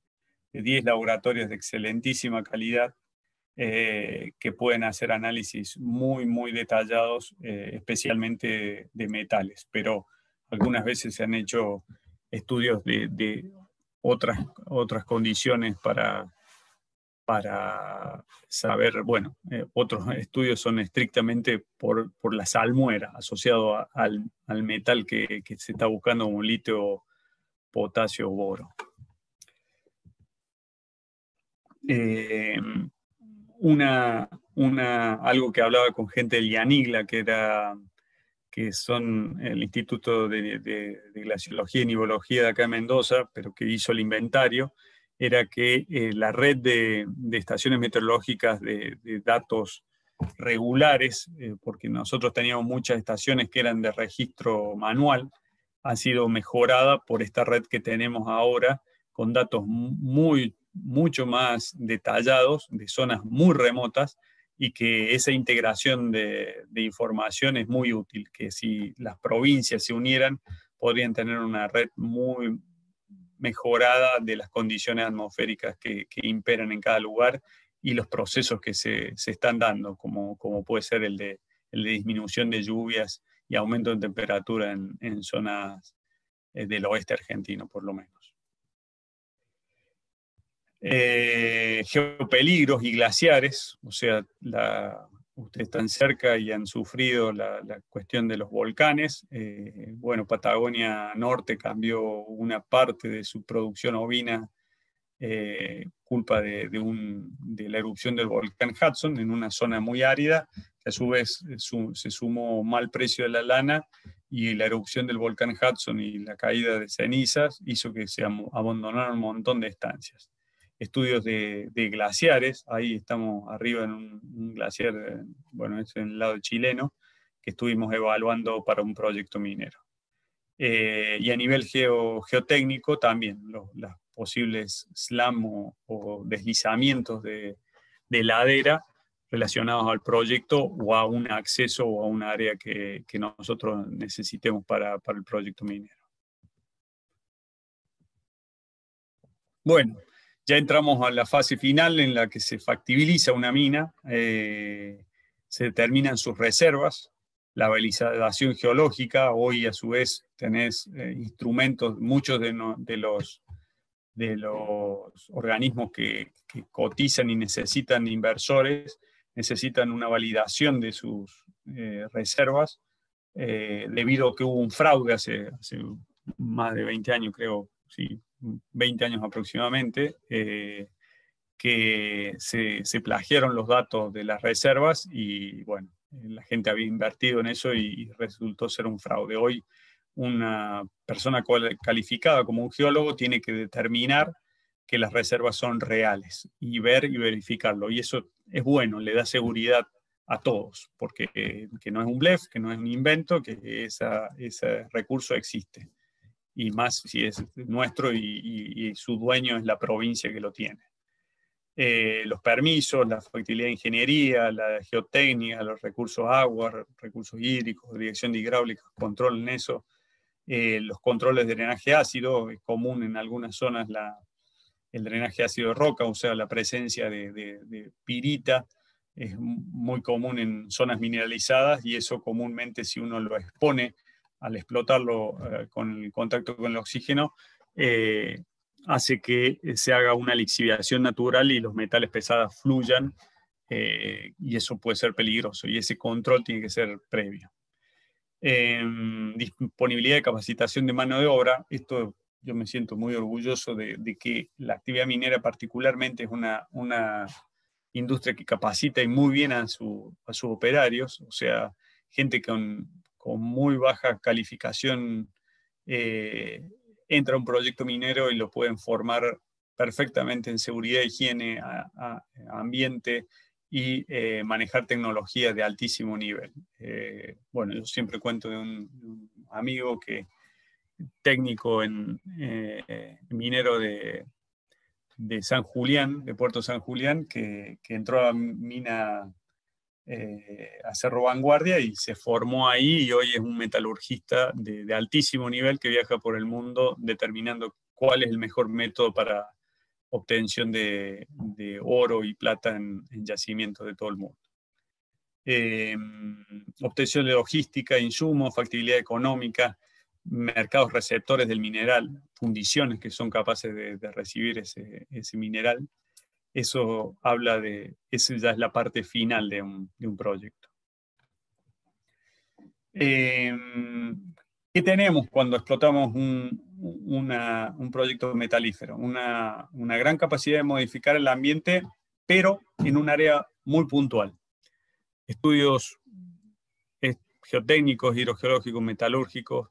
10 laboratorios de excelentísima calidad que pueden hacer análisis muy, muy detallados, especialmente de metales, pero algunas veces se han hecho estudios de otras condiciones para saber, bueno, otros estudios son estrictamente por la salmuera, asociado al metal que se está buscando como litio, potasio, boro. Algo que hablaba con gente del IANIGLA, que son el Instituto de Glaciología y Nivología de acá en Mendoza, pero que hizo el inventario, era que la red de estaciones meteorológicas de datos regulares, porque nosotros teníamos muchas estaciones que eran de registro manual, ha sido mejorada por esta red que tenemos ahora, con datos mucho más detallados de zonas muy remotas, y que esa integración de información es muy útil, que si las provincias se unieran, podrían tener una red muy mejorada de las condiciones atmosféricas que imperan en cada lugar y los procesos que se están dando, como puede ser el de disminución de lluvias y aumento de temperatura en zonas del oeste argentino, por lo menos. Geopeligros y glaciares, o sea, ustedes están cerca y han sufrido la cuestión de los volcanes. Bueno, Patagonia Norte cambió una parte de su producción ovina culpa de la erupción del volcán Hudson en una zona muy árida, que a su vez se sumó mal precio de la lana, y la erupción del volcán Hudson y la caída de cenizas hizo que se abandonaran un montón de estancias. Estudios de glaciares, ahí estamos arriba en un glaciar, bueno, es en el lado chileno, que estuvimos evaluando para un proyecto minero. Y a nivel geotécnico también, las posibles slam o deslizamientos de ladera relacionados al proyecto o a un acceso o a un área que nosotros necesitemos para el proyecto minero. Bueno, ya entramos a la fase final en la que se factibiliza una mina, se determinan sus reservas, la balización geológica. Hoy a su vez tenés instrumentos, muchos de los organismos que cotizan y necesitan inversores, necesitan una validación de sus reservas, debido a que hubo un fraude hace más de 20 años, creo, sí, 20 años aproximadamente, que se plagiaron los datos de las reservas y bueno, la gente había invertido en eso y resultó ser un fraude. Hoy una persona calificada como un geólogo tiene que determinar que las reservas son reales y ver y verificarlo, y eso es bueno, le da seguridad a todos, porque que no es un blef, que no es un invento, que ese recurso existe, y más si es nuestro y su dueño es la provincia que lo tiene. Los permisos, la factibilidad de ingeniería, la geotécnica, los recursos agua, recursos hídricos, dirección de hidráulica, control en eso, los controles de drenaje ácido. Es común en algunas zonas el drenaje ácido de roca, o sea, la presencia de pirita es muy común en zonas mineralizadas, y eso comúnmente, si uno lo expone al explotarlo con el contacto con el oxígeno, hace que se haga una lixiviación natural y los metales pesados fluyan, y eso puede ser peligroso, y ese control tiene que ser previo. Disponibilidad de capacitación de mano de obra. Esto yo me siento muy orgulloso de que la actividad minera particularmente es una industria que capacita y muy bien a sus operarios, o sea, gente con muy baja calificación entra a un proyecto minero y lo pueden formar perfectamente en seguridad, higiene, ambiente y manejar tecnologías de altísimo nivel. Bueno, yo siempre cuento de un amigo que técnico en minero de San Julián, de Puerto San Julián, que entró a mina a Cerro Vanguardia y se formó ahí, y hoy es un metalurgista de altísimo nivel que viaja por el mundo determinando cuál es el mejor método para obtención de oro y plata en yacimientos de todo el mundo. Obtención de logística, insumos, factibilidad económica, mercados receptores del mineral, fundiciones que son capaces de recibir ese mineral. Eso ya es la parte final de un proyecto. ¿Qué tenemos cuando explotamos un proyecto metalífero? Una gran capacidad de modificar el ambiente, pero en un área muy puntual. Estudios geotécnicos, hidrogeológicos, metalúrgicos,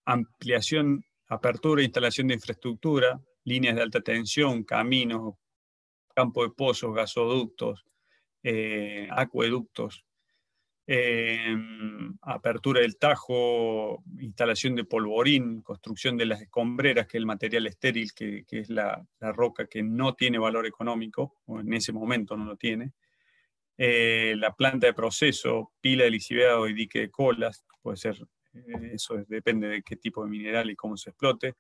ampliación, apertura e instalación de infraestructura, líneas de alta tensión, caminos, campo de pozos, gasoductos, acueductos, apertura del Tajo, instalación de polvorín, construcción de las escombreras, que es el material estéril, que es la roca que no tiene valor económico, o en ese momento no lo tiene. La planta de proceso, pila de lisiveado y dique de colas, puede ser, eso depende de qué tipo de mineral y cómo se explote.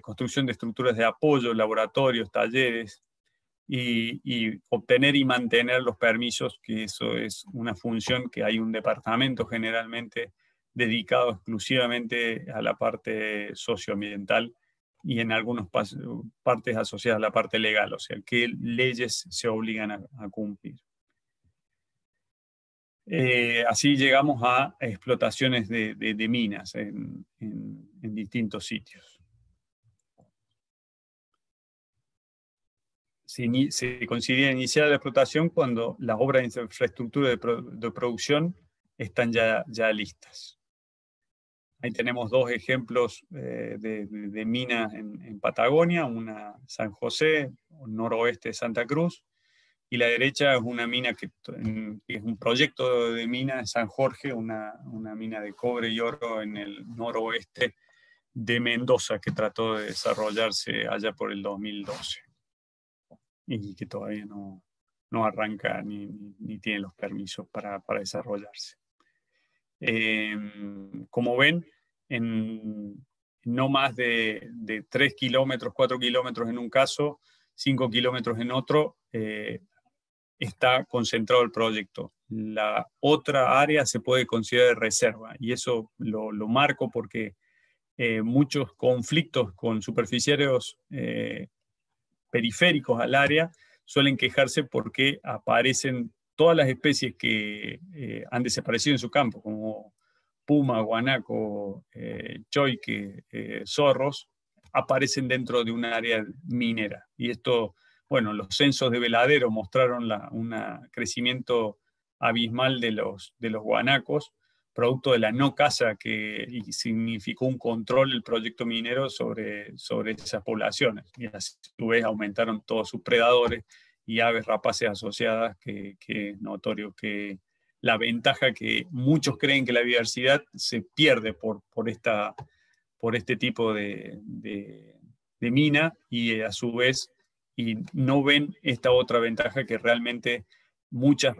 Construcción de estructuras de apoyo, laboratorios, talleres, y obtener y mantener los permisos, que eso es una función que hay un departamento generalmente dedicado exclusivamente a la parte socioambiental y en algunas partes asociadas a la parte legal, o sea, qué leyes se obligan a cumplir. Así llegamos a explotaciones de minas en distintos sitios. Se considera iniciar la explotación cuando las obras de infraestructura de producción están ya listas. Ahí tenemos dos ejemplos de minas en Patagonia, una San José, noroeste de Santa Cruz, y la derecha es una mina que es un proyecto de mina en San Jorge, una mina de cobre y oro en el noroeste de Mendoza, que trató de desarrollarse allá por el 2012. Y que todavía no arranca ni tiene los permisos para desarrollarse. Como ven, en no más de 3 kilómetros, 4 kilómetros en un caso, 5 kilómetros en otro, está concentrado el proyecto. La otra área se puede considerar reserva, y eso lo marco porque muchos conflictos con superficiarios periféricos al área suelen quejarse porque aparecen todas las especies que han desaparecido en su campo, como puma, guanaco, choique, zorros, aparecen dentro de un área minera. Y esto, bueno, los censos de Veladero mostraron un crecimiento abismal de los guanacos, producto de la no caza, que significó un control del proyecto minero sobre esas poblaciones. Y a su vez aumentaron todos sus predadores y aves rapaces asociadas, que es notorio que la ventaja que muchos creen que la biodiversidad se pierde por este tipo de mina, y a su vez y no ven esta otra ventaja, que realmente muchas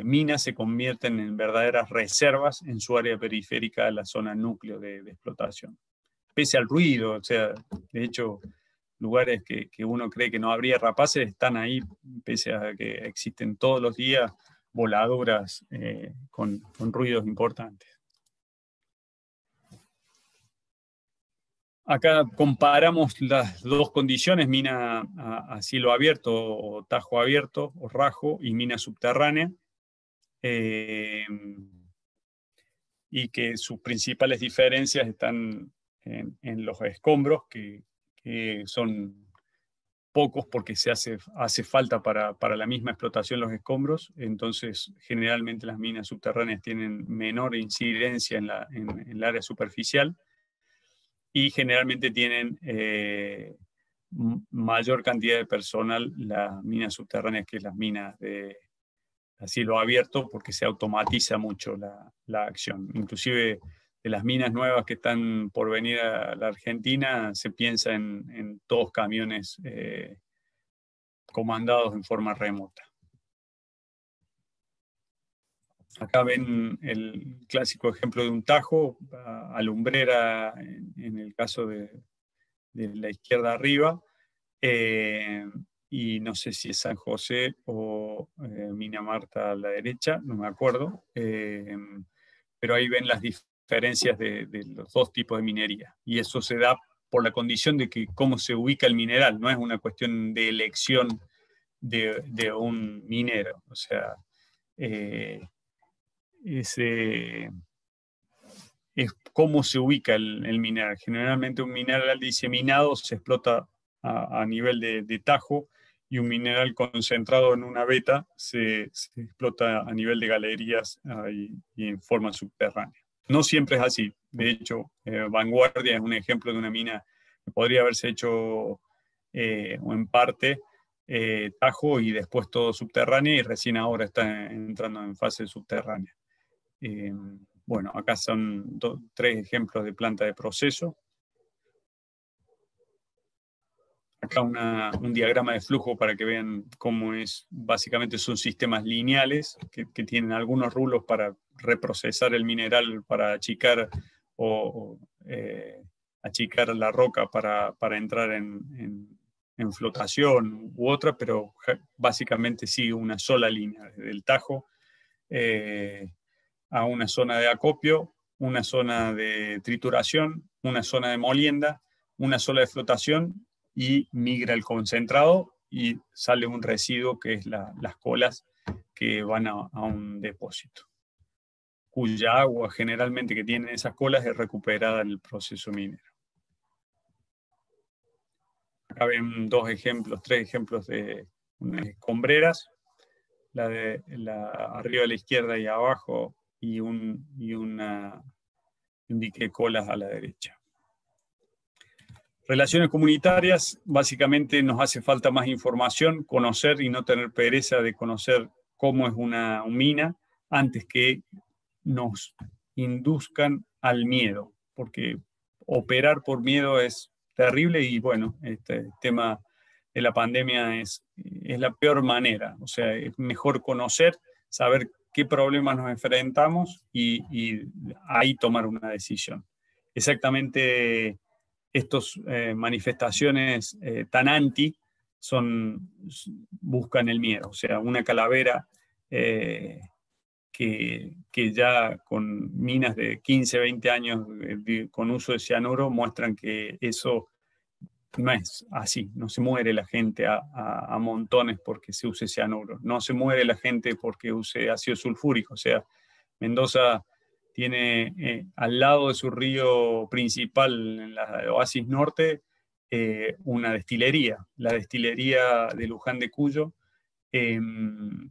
minas se convierten en verdaderas reservas en su área periférica de la zona núcleo de explotación. Pese al ruido, o sea, de hecho, lugares que uno cree que no habría rapaces están ahí, pese a que existen todos los días voladuras con ruidos importantes. Acá comparamos las dos condiciones, mina a cielo abierto o tajo abierto o rajo, y mina subterránea, y que sus principales diferencias están en los escombros, que son pocos porque hace falta para la misma explotación los escombros. Entonces generalmente las minas subterráneas tienen menor incidencia en el área superficial, y generalmente tienen mayor cantidad de personal las minas subterráneas que las minas a cielo abierto porque se automatiza mucho la acción. Inclusive de las minas nuevas que están por venir a la Argentina, se piensa en todos camiones comandados en forma remota. Acá ven el clásico ejemplo de un tajo a lumbrera en el caso de la izquierda arriba, y no sé si es San José o Mina Marta a la derecha, no me acuerdo, pero ahí ven las diferencias de los dos tipos de minería, y eso se da por la condición de que cómo se ubica el mineral, no es una cuestión de elección de un minero, o sea, es cómo se ubica el mineral. Generalmente un mineral diseminado se explota a nivel de tajo, y un mineral concentrado en una veta se explota a nivel de galerías y en forma subterránea. No siempre es así. De hecho, Vanguardia es un ejemplo de una mina que podría haberse hecho o en parte tajo y después todo subterráneo, y recién ahora está entrando en fase subterránea. Bueno, acá son 3 ejemplos de planta de proceso. Acá un diagrama de flujo para que vean cómo es. Básicamente son sistemas lineales que tienen algunos rulos para reprocesar el mineral, para achicar achicar la roca para entrar en flotación u otra, pero básicamente sigue una sola línea, desde el tajo a una zona de acopio, una zona de trituración, una zona de molienda, una zona de flotación, y migra el concentrado y sale un residuo que es las colas que van a un depósito, cuya agua generalmente que tienen esas colas es recuperada en el proceso minero. Acá ven 3 ejemplos de unas escombreras, arriba a la izquierda y abajo, y un dique de colas a la derecha. Relaciones comunitarias, básicamente nos hace falta más información, conocer y no tener pereza de conocer cómo es una mina antes que nos induzcan al miedo, porque operar por miedo es terrible, y bueno, este tema de la pandemia es la peor manera. O sea, es mejor conocer, saber qué problemas nos enfrentamos y ahí tomar una decisión. Exactamente, estas manifestaciones tan anti buscan el miedo. O sea, una calavera que ya con minas de 15, 20 años con uso de cianuro muestran que eso no es así. No se muere la gente a montones porque se use cianuro. No se muere la gente porque use ácido sulfúrico. O sea, Mendoza tiene al lado de su río principal, en la Oasis Norte, una destilería, la destilería de Luján de Cuyo, en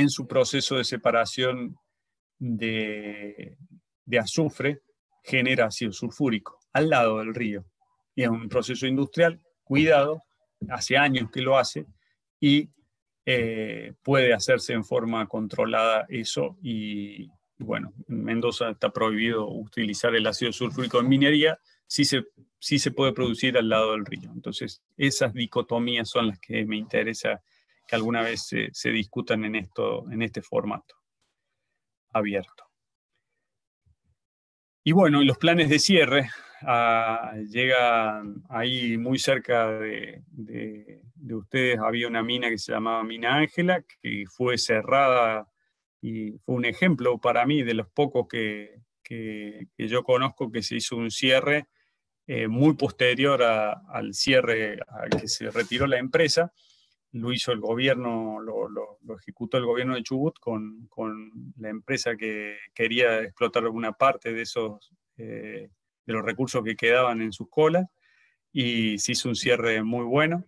su proceso de separación de azufre, genera ácido sulfúrico al lado del río. Y es un proceso industrial, cuidado, hace años que lo hace, y puede hacerse en forma controlada eso. Y bueno, en Mendoza está prohibido utilizar el ácido sulfúrico en minería, sí se puede producir al lado del río. Entonces, esas dicotomías son las que me interesa que alguna vez se discutan en este formato abierto. Y bueno, los planes de cierre llegan ahí muy cerca de ustedes. Había una mina que se llamaba Mina Ángela, que fue cerrada, y fue un ejemplo para mí de los pocos que yo conozco que se hizo un cierre muy posterior al cierre al que se retiró la empresa. Lo hizo el gobierno, lo ejecutó el gobierno de Chubut con la empresa que quería explotar alguna parte de los recursos que quedaban en sus colas, y se hizo un cierre muy bueno.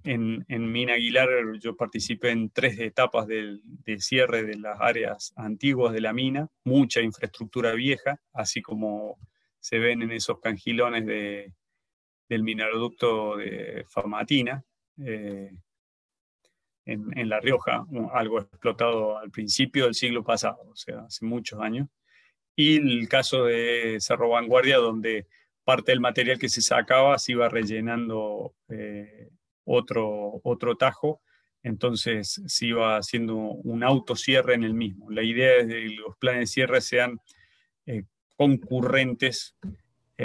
En Mina Aguilar yo participé en 3 etapas del cierre de las áreas antiguas de la mina, mucha infraestructura vieja, así como se ven en esos cangilones del mineroducto de Famatina. en La Rioja, algo explotado al principio del siglo pasado, o sea, hace muchos años. Y el caso de Cerro Vanguardia, donde parte del material que se sacaba se iba rellenando otro tajo, entonces se iba haciendo un autocierre en el mismo. La idea es que los planes de cierre sean concurrentes,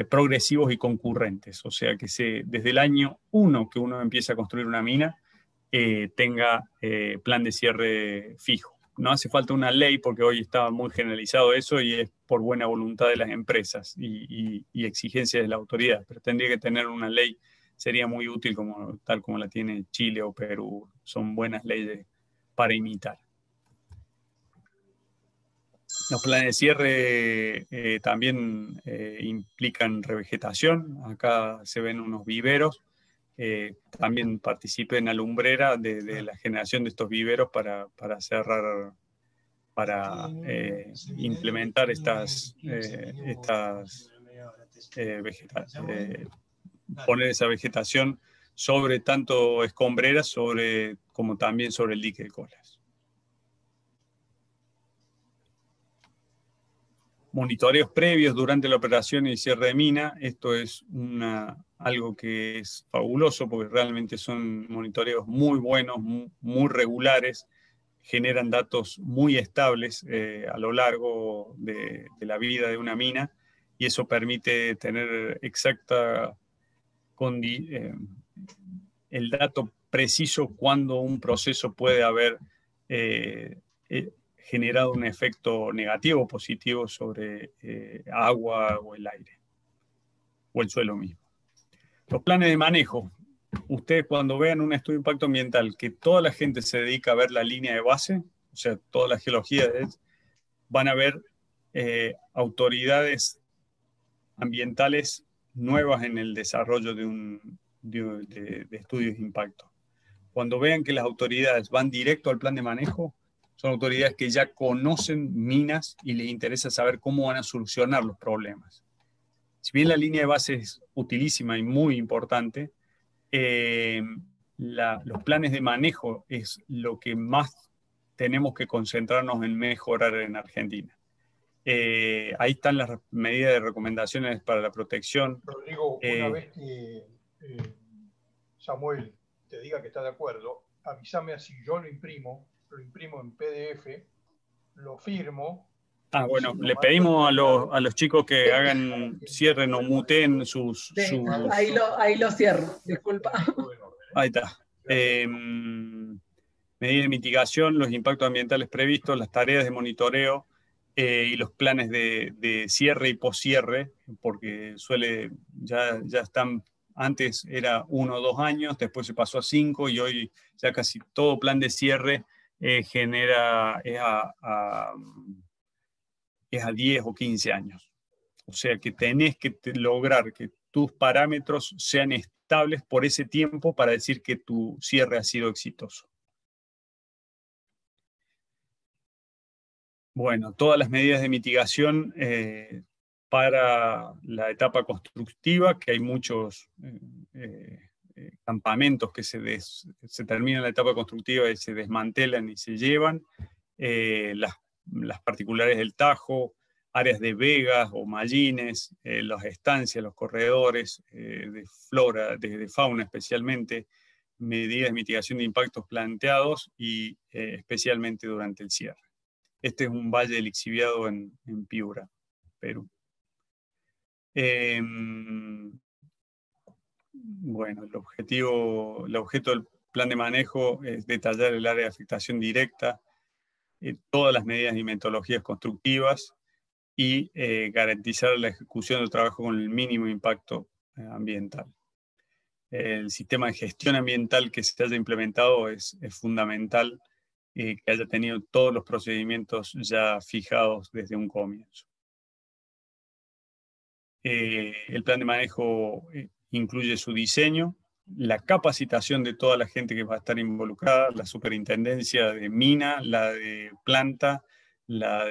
progresivos y concurrentes, o sea que desde el año 1 que uno empieza a construir una mina, tenga plan de cierre fijo. No hace falta una ley porque hoy está muy generalizado eso y es por buena voluntad de las empresas y exigencias de la autoridad, pero tendría que tener una ley, sería muy útil tal como la tiene Chile o Perú, son buenas leyes para imitar. Los planes de cierre también implican revegetación, acá se ven unos viveros. También participé en la lumbrera de la generación de estos viveros para cerrar, para implementar poner esa vegetación sobre tanto escombreras como también sobre el dique de Colas. Monitoreos previos durante la operación y cierre de mina. Esto es algo que es fabuloso porque realmente son monitoreos muy buenos, muy regulares, generan datos muy estables a lo largo de la vida de una mina y eso permite tener el dato preciso cuando un proceso puede haber generado un efecto negativo o positivo sobre agua o el aire o el suelo mismo. Los planes de manejo. Ustedes cuando vean un estudio de impacto ambiental que toda la gente se dedica a ver la línea de base, o sea, toda la geología, van a ver autoridades ambientales nuevas en el desarrollo de estudios de impacto. Cuando vean que las autoridades van directo al plan de manejo, son autoridades que ya conocen minas y les interesa saber cómo van a solucionar los problemas. Si bien la línea de base es utilísima y muy importante, los planes de manejo es lo que más tenemos que concentrarnos en mejorar en Argentina. Ahí están las medidas de recomendaciones para la protección. Rodrigo, una vez que Samuel te diga que está de acuerdo, avísame así, yo lo imprimo en PDF, lo firmo. Bueno, le pedimos a los chicos que hagan, cierren o muteen sus... Ahí lo cierro, disculpa. Ahí está. Medidas de mitigación, los impactos ambientales previstos, las tareas de monitoreo y los planes de cierre y poscierre, porque ya están, antes era 1 o 2 años, después se pasó a 5 y hoy ya casi todo plan de cierre es a 10 o 15 años. O sea que tenés que lograr que tus parámetros sean estables por ese tiempo para decir que tu cierre ha sido exitoso. Bueno, todas las medidas de mitigación para la etapa constructiva, que hay muchos campamentos que se terminan la etapa constructiva y se desmantelan y se llevan, las particulares del Tajo, áreas de vegas o mallines, las estancias, los corredores de flora, de fauna especialmente, medidas de mitigación de impactos planteados y especialmente durante el cierre. Este es un valle lixiviado en Piura, Perú. Bueno, el objeto del plan de manejo es detallar el área de afectación directa, todas las medidas y metodologías constructivas y garantizar la ejecución del trabajo con el mínimo impacto ambiental. El sistema de gestión ambiental que se haya implementado es fundamental que haya tenido todos los procedimientos ya fijados desde un comienzo. El plan de manejo incluye su diseño, la capacitación de toda la gente que va a estar involucrada, la superintendencia de mina, la de planta, la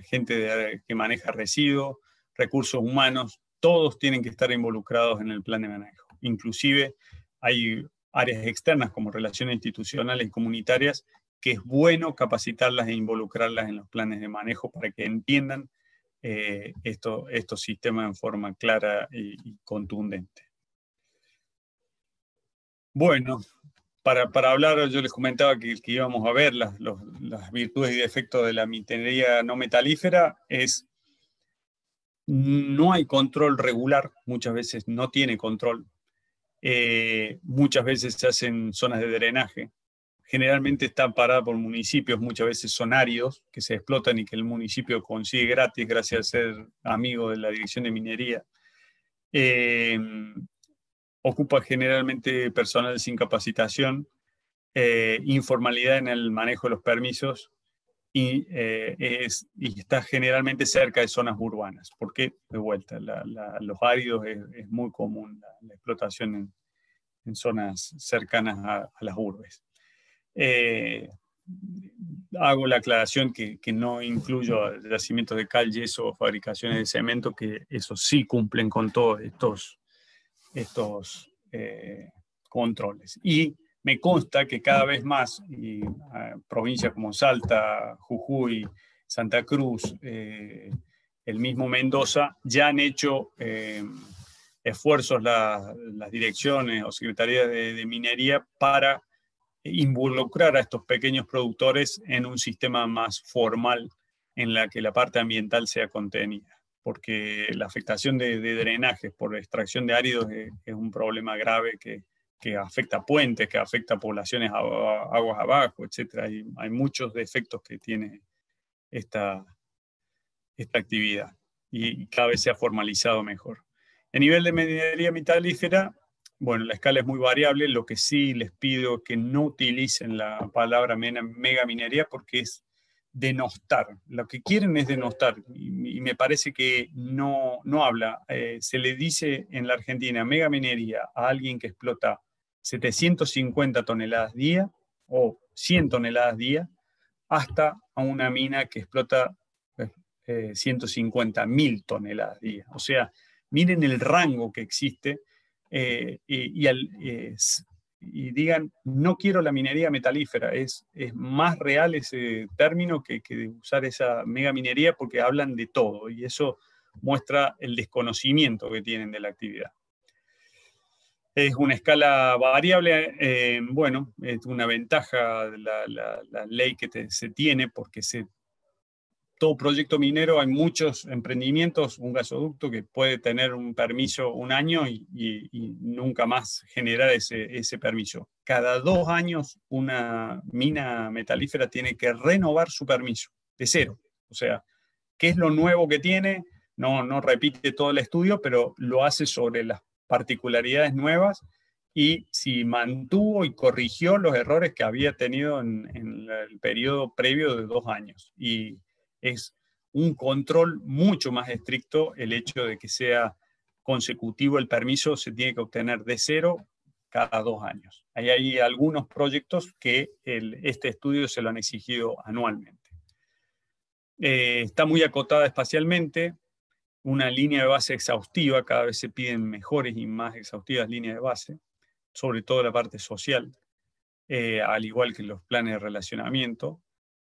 gente que maneja residuos, recursos humanos, todos tienen que estar involucrados en el plan de manejo. Inclusive hay áreas externas como relaciones institucionales y comunitarias, que es bueno capacitarlas e involucrarlas en los planes de manejo para que entiendan estos sistemas en forma clara y contundente. Bueno, para hablar, yo les comentaba que íbamos a ver las virtudes y defectos de la minería no metalífera. No hay control regular, muchas veces no tiene control. Muchas veces se hacen zonas de drenaje. Generalmente está parada por municipios, muchas veces son áridos, que se explotan y que el municipio consigue gratis gracias a ser amigo de la Dirección de Minería. Ocupa generalmente personal sin capacitación, informalidad en el manejo de los permisos y está generalmente cerca de zonas urbanas, porque, de vuelta, los áridos es muy común la explotación en zonas cercanas a las urbes. Hago la aclaración que no incluyo yacimientos de cal, yeso o fabricaciones de cemento, que eso sí cumplen con todos estos controles. Y me consta que cada vez más provincias como Salta, Jujuy, Santa Cruz, el mismo Mendoza, ya han hecho esfuerzos las direcciones o secretarías de minería para involucrar a estos pequeños productores en un sistema más formal en la que la parte ambiental sea contenida, porque la afectación de drenajes por extracción de áridos es un problema grave que afecta puentes, que afecta poblaciones aguas abajo, etc. Hay muchos defectos que tiene esta actividad y cada vez se ha formalizado mejor. A nivel de minería metalífera, bueno, la escala es muy variable. Lo que sí les pido es que no utilicen la palabra megaminería porque es denostar. Lo que quieren es denostar y me parece que no habla. Se le dice en la Argentina megaminería a alguien que explota 750 toneladas día o 100 toneladas día, hasta a una mina que explota 150.000 toneladas día. O sea, miren el rango que existe y digan, no quiero la minería metalífera. Es más real ese término que usar esa megaminería, porque hablan de todo y eso muestra el desconocimiento que tienen de la actividad. Es una escala variable, bueno, es una ventaja de la ley que se tiene, porque todo proyecto minero, hay muchos emprendimientos, un gasoducto que puede tener un permiso un año y nunca más generar ese permiso. Cada 2 años una mina metalífera tiene que renovar su permiso, de cero. O sea, ¿qué es lo nuevo que tiene? No repite todo el estudio, pero lo hace sobre las particularidades nuevas y si mantuvo y corrigió los errores que había tenido en el periodo previo de 2 años. Y es un control mucho más estricto el hecho de que sea consecutivo el permiso, se tiene que obtener de cero cada 2 años. Ahí hay algunos proyectos que este estudio se lo han exigido anualmente. Está muy acotada espacialmente, una línea de base exhaustiva, cada vez se piden mejores y más exhaustivas líneas de base, sobre todo la parte social, al igual que los planes de relacionamiento.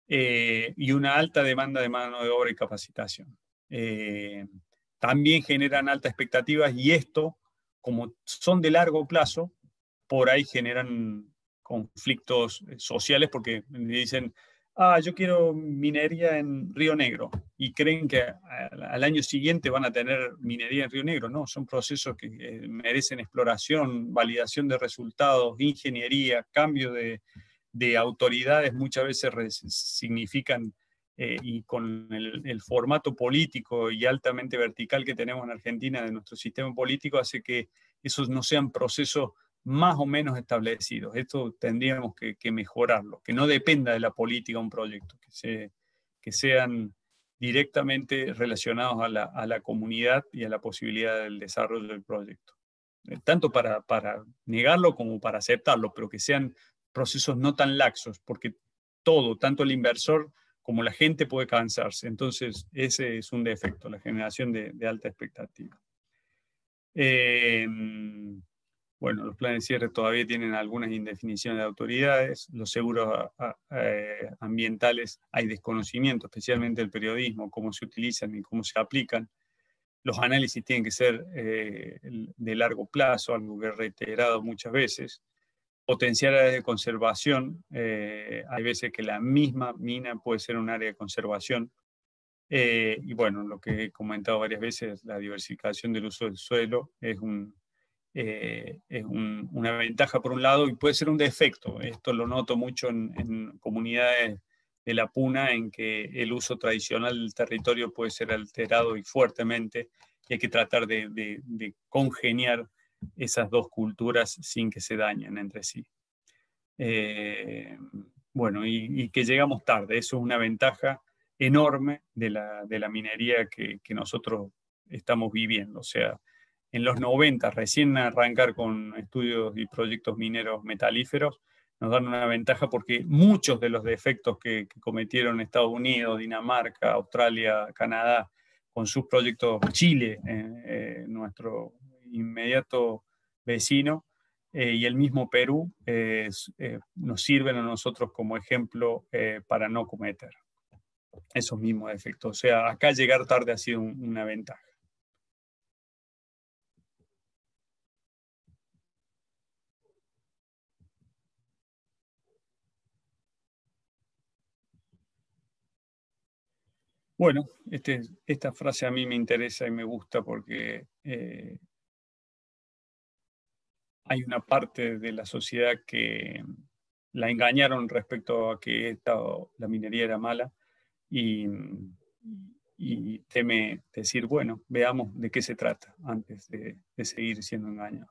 Y una alta demanda de mano de obra y capacitación. También generan altas expectativas y esto, como son de largo plazo, por ahí generan conflictos sociales porque dicen, yo quiero minería en Río Negro y creen que al año siguiente van a tener minería en Río Negro. No, son procesos que merecen exploración, validación de resultados, ingeniería, cambio de autoridades muchas veces significan, y con el formato político y altamente vertical que tenemos en Argentina de nuestro sistema político, hace que esos no sean procesos más o menos establecidos. Esto tendríamos que mejorarlo, que no dependa de la política un proyecto, que sean directamente relacionados a la comunidad y a la posibilidad del desarrollo del proyecto. Tanto para negarlo como para aceptarlo, pero que sean procesos no tan laxos, porque todo, tanto el inversor como la gente puede cansarse. Entonces, ese es un defecto, la generación de alta expectativa. bueno, los planes de cierre todavía tienen algunas indefiniciones de autoridades, los seguros ambientales hay desconocimiento, especialmente del periodismo, cómo se utilizan y cómo se aplican. Los análisis tienen que ser de largo plazo, algo que he reiterado muchas veces. Potenciar áreas de conservación, hay veces que la misma mina puede ser un área de conservación. Y bueno, lo que he comentado varias veces, la diversificación del uso del suelo es una ventaja por un lado y puede ser un defecto. Esto lo noto mucho en comunidades de la Puna, en que el uso tradicional del territorio puede ser alterado y fuertemente, y hay que tratar de congeniar esas dos culturas sin que se dañen entre sí. Bueno, y que llegamos tarde, eso es una ventaja enorme de la minería que nosotros estamos viviendo. O sea, en los 90, recién arrancar con estudios y proyectos mineros metalíferos, nos dan una ventaja porque muchos de los defectos que cometieron Estados Unidos, Dinamarca, Australia, Canadá, con sus proyectos, Chile, nuestro inmediato vecino, y el mismo Perú, nos sirven a nosotros como ejemplo para no cometer esos mismos defectos. O sea, acá llegar tarde ha sido una ventaja. Bueno, esta frase a mí me interesa y me gusta porque hay una parte de la sociedad que la engañaron respecto a que la minería era mala y teme decir, bueno, veamos de qué se trata antes de seguir siendo engañado.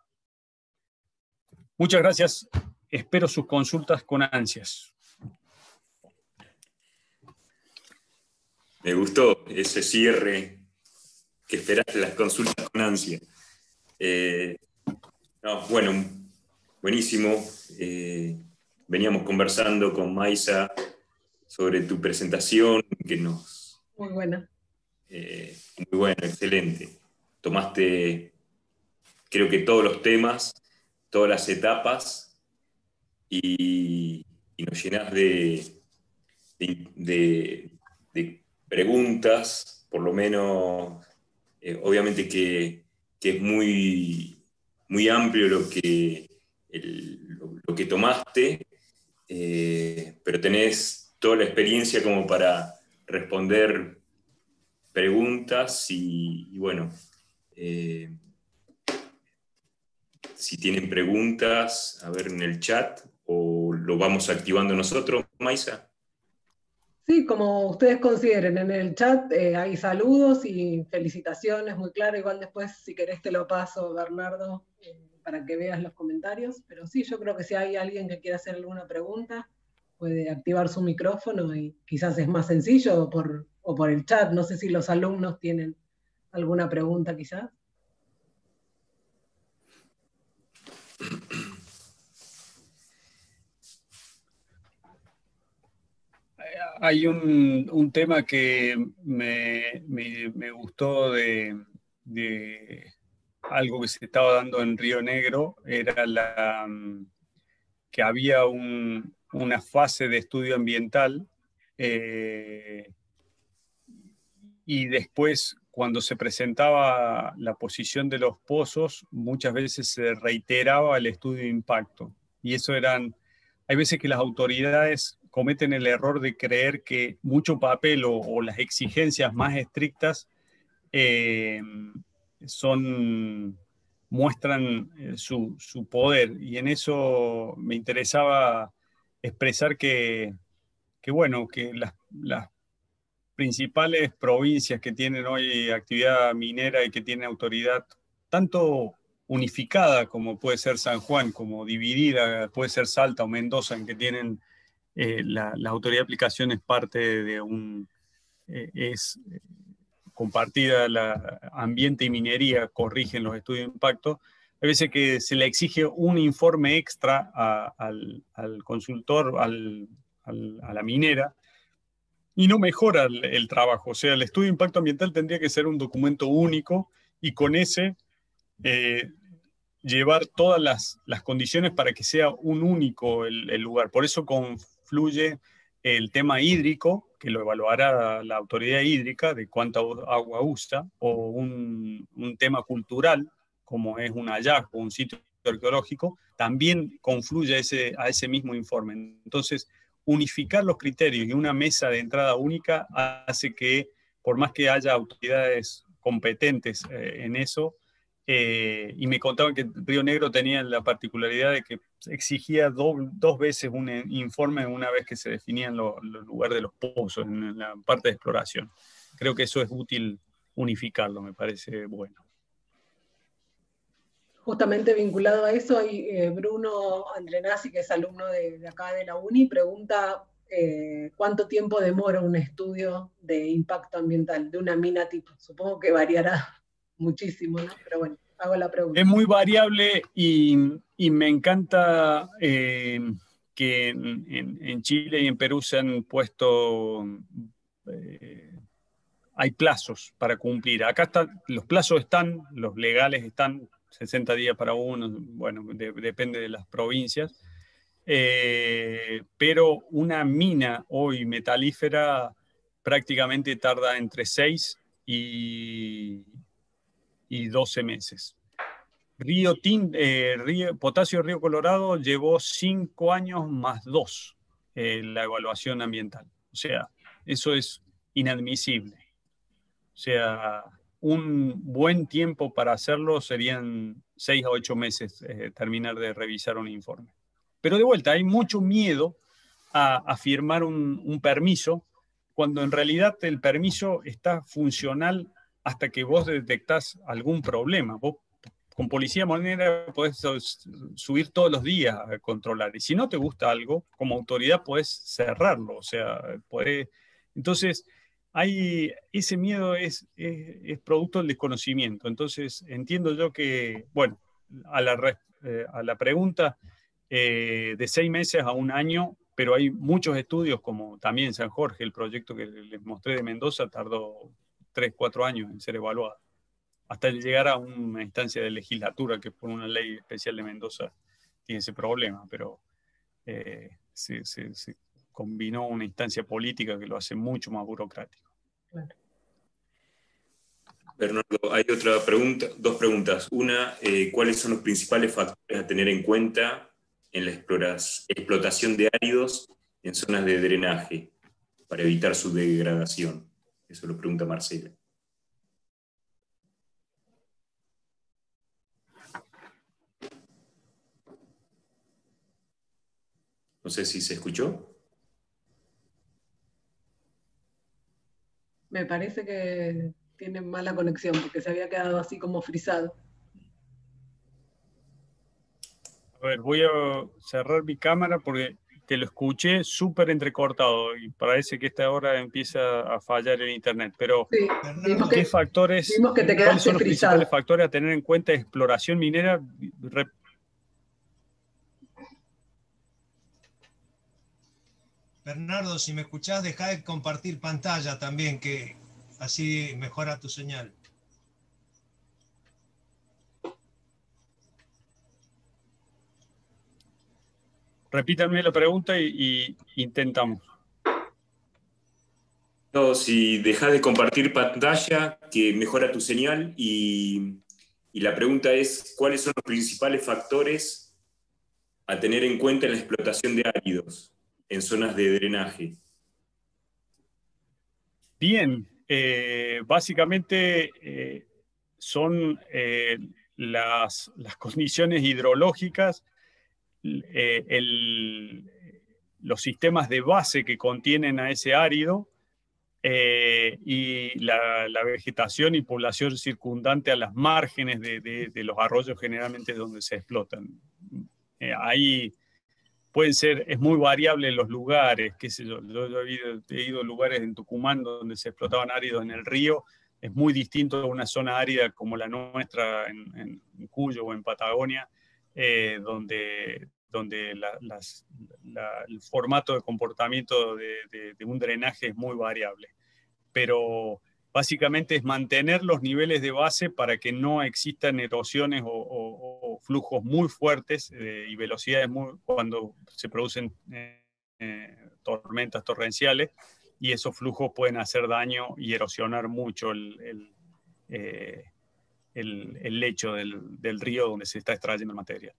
Muchas gracias. Espero sus consultas con ansias. Me gustó ese cierre, que esperaste las consultas con ansia. No, bueno, buenísimo. Veníamos conversando con Maisa sobre tu presentación, que nos... Muy buena. Muy buena, excelente. Tomaste, creo que todos los temas, todas las etapas, y nos llenás de preguntas, por lo menos, obviamente que es muy, muy amplio lo que tomaste, pero tenés toda la experiencia como para responder preguntas y bueno, si tienen preguntas, a ver en el chat, o lo vamos activando nosotros, Maisa. Sí, como ustedes consideren, en el chat hay saludos y felicitaciones, muy claro. Igual después, si querés, te lo paso, Bernardo, para que veas los comentarios. Pero sí, yo creo que si hay alguien que quiera hacer alguna pregunta, puede activar su micrófono y quizás es más sencillo o por el chat. No sé si los alumnos tienen alguna pregunta quizás. Hay un tema que me gustó de algo que se estaba dando en Río Negro, era que había una fase de estudio ambiental, y después, cuando se presentaba la posición de los pozos, muchas veces se reiteraba el estudio de impacto. Y hay veces que las autoridades cometen el error de creer que mucho papel o las exigencias más estrictas eh, muestran su poder. Y en eso me interesaba expresar bueno, que las principales provincias que tienen hoy actividad minera y que tienen autoridad tanto unificada como puede ser San Juan, como dividida puede ser Salta o Mendoza, en que tienen la autoridad de aplicación es parte de es compartida, la ambiente y minería corrigen los estudios de impacto. Hay veces que se le exige un informe extra al consultor, a la minera, y no mejora el trabajo. O sea, el estudio de impacto ambiental tendría que ser un documento único y con ese llevar todas las condiciones para que sea un único el lugar. Por eso confluye el tema hídrico, que lo evaluará la autoridad hídrica de cuánta agua usa, o un tema cultural, como es un hallazgo, un sitio arqueológico, también confluye a ese mismo informe. Entonces, unificar los criterios y una mesa de entrada única hace que, por más que haya autoridades competentes en eso, y me contaban que Río Negro tenía la particularidad de que exigía dos veces un informe una vez que se definían los lugares de los pozos en la parte de exploración. Creo que eso es útil unificarlo, me parece bueno. Justamente vinculado a eso, Bruno Andrenazzi, que es alumno de acá de la UNI, pregunta cuánto tiempo demora un estudio de impacto ambiental de una mina tipo. Supongo que variará muchísimo, ¿no? Pero bueno, hago la pregunta. Es muy variable y me encanta que en Chile y en Perú se han puesto... hay plazos para cumplir. Acá los plazos están, los legales están, 60 días para uno, bueno, depende de las provincias, pero una mina hoy metalífera prácticamente tarda entre 6 y 12 meses. Potasio Río Colorado llevó 5 años más 2 la evaluación ambiental. O sea, eso es inadmisible. O sea, un buen tiempo para hacerlo serían 6 a 8 meses terminar de revisar un informe. Pero de vuelta, hay mucho miedo a firmar un permiso, cuando en realidad el permiso está funcional hasta que vos detectás algún problema. Vos con policía monera podés subir todos los días a controlar. Y si no te gusta algo, como autoridad podés cerrarlo. O sea, podés... Entonces, ese miedo es producto del desconocimiento. Entonces, entiendo yo que, bueno, a la pregunta, de 6 meses a un año, pero hay muchos estudios, como también San Jorge, el proyecto que les mostré de Mendoza, tardó 3, 4 años en ser evaluado, hasta llegar a una instancia de legislatura que por una ley especial de Mendoza tiene ese problema, pero se combinó una instancia política que lo hace mucho más burocrático. Claro. Bernardo, hay otra pregunta, dos preguntas. Una, ¿cuáles son los principales factores a tener en cuenta en la explotación de áridos en zonas de drenaje para evitar su degradación? Eso lo pregunta Marcela. No sé si se escuchó. Me parece que tiene mala conexión porque se había quedado así como frisado. A ver, voy a cerrar mi cámara porque te lo escuché súper entrecortado y parece que esta hora empieza a fallar el internet. Pero, Sí, ¿qué factores, vimos que te quedaste cuáles son los frisado. principales factores a tener en cuenta de exploración minera? Bernardo, si me escuchás, dejá de compartir pantalla también, que así mejora tu señal. Repítanme la pregunta y intentamos. No, si dejas de compartir pantalla, que mejora tu señal, y la pregunta es, ¿cuáles son los principales factores a tener en cuenta en la explotación de áridos en zonas de drenaje? Bien, básicamente son las condiciones hidrológicas, los sistemas de base que contienen a ese árido, y la vegetación y población circundante a las márgenes de los arroyos generalmente donde se explotan. Ahí pueden ser, es muy variable en los lugares, qué sé yo, he ido a lugares en Tucumán donde se explotaban áridos en el río, es muy distinto a una zona árida como la nuestra en Cuyo o en Patagonia, donde el formato de comportamiento de un drenaje es muy variable. Pero básicamente es mantener los niveles de base para que no existan erosiones o flujos muy fuertes y velocidades cuando se producen tormentas torrenciales, y esos flujos pueden hacer daño y erosionar mucho el lecho del río donde se está extrayendo el material.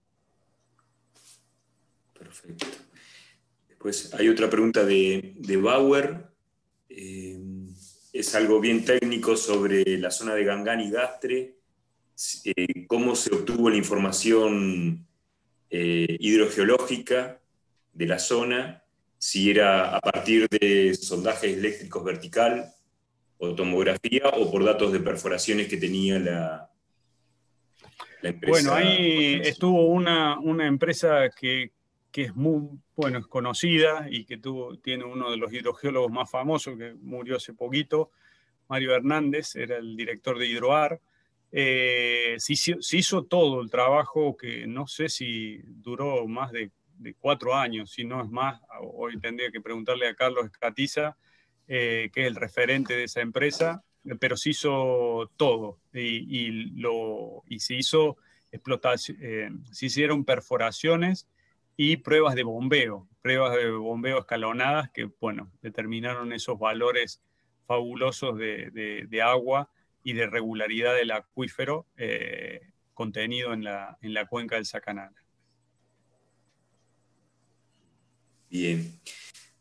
Perfecto. Después hay otra pregunta de Bauer. Es algo bien técnico sobre la zona de Gangán y Gastre. ¿Cómo se obtuvo la información hidrogeológica de la zona? Si era a partir de sondajes eléctricos vertical o tomografía, o por datos de perforaciones que tenía la empresa. Bueno, ahí estuvo una empresa que es muy es conocida y que tiene uno de los hidrogeólogos más famosos, que murió hace poquito, Mario Hernández, era el director de Hidroar. Se hizo todo el trabajo, que no sé si duró más de 4 años, si no es más. Hoy tendría que preguntarle a Carlos Escatiza, que es el referente de esa empresa, pero se hizo todo y se hizo explotación, se hicieron perforaciones y pruebas de bombeo escalonadas que, bueno, determinaron esos valores fabulosos de agua y de regularidad del acuífero contenido en la cuenca del Sacanana. Bien.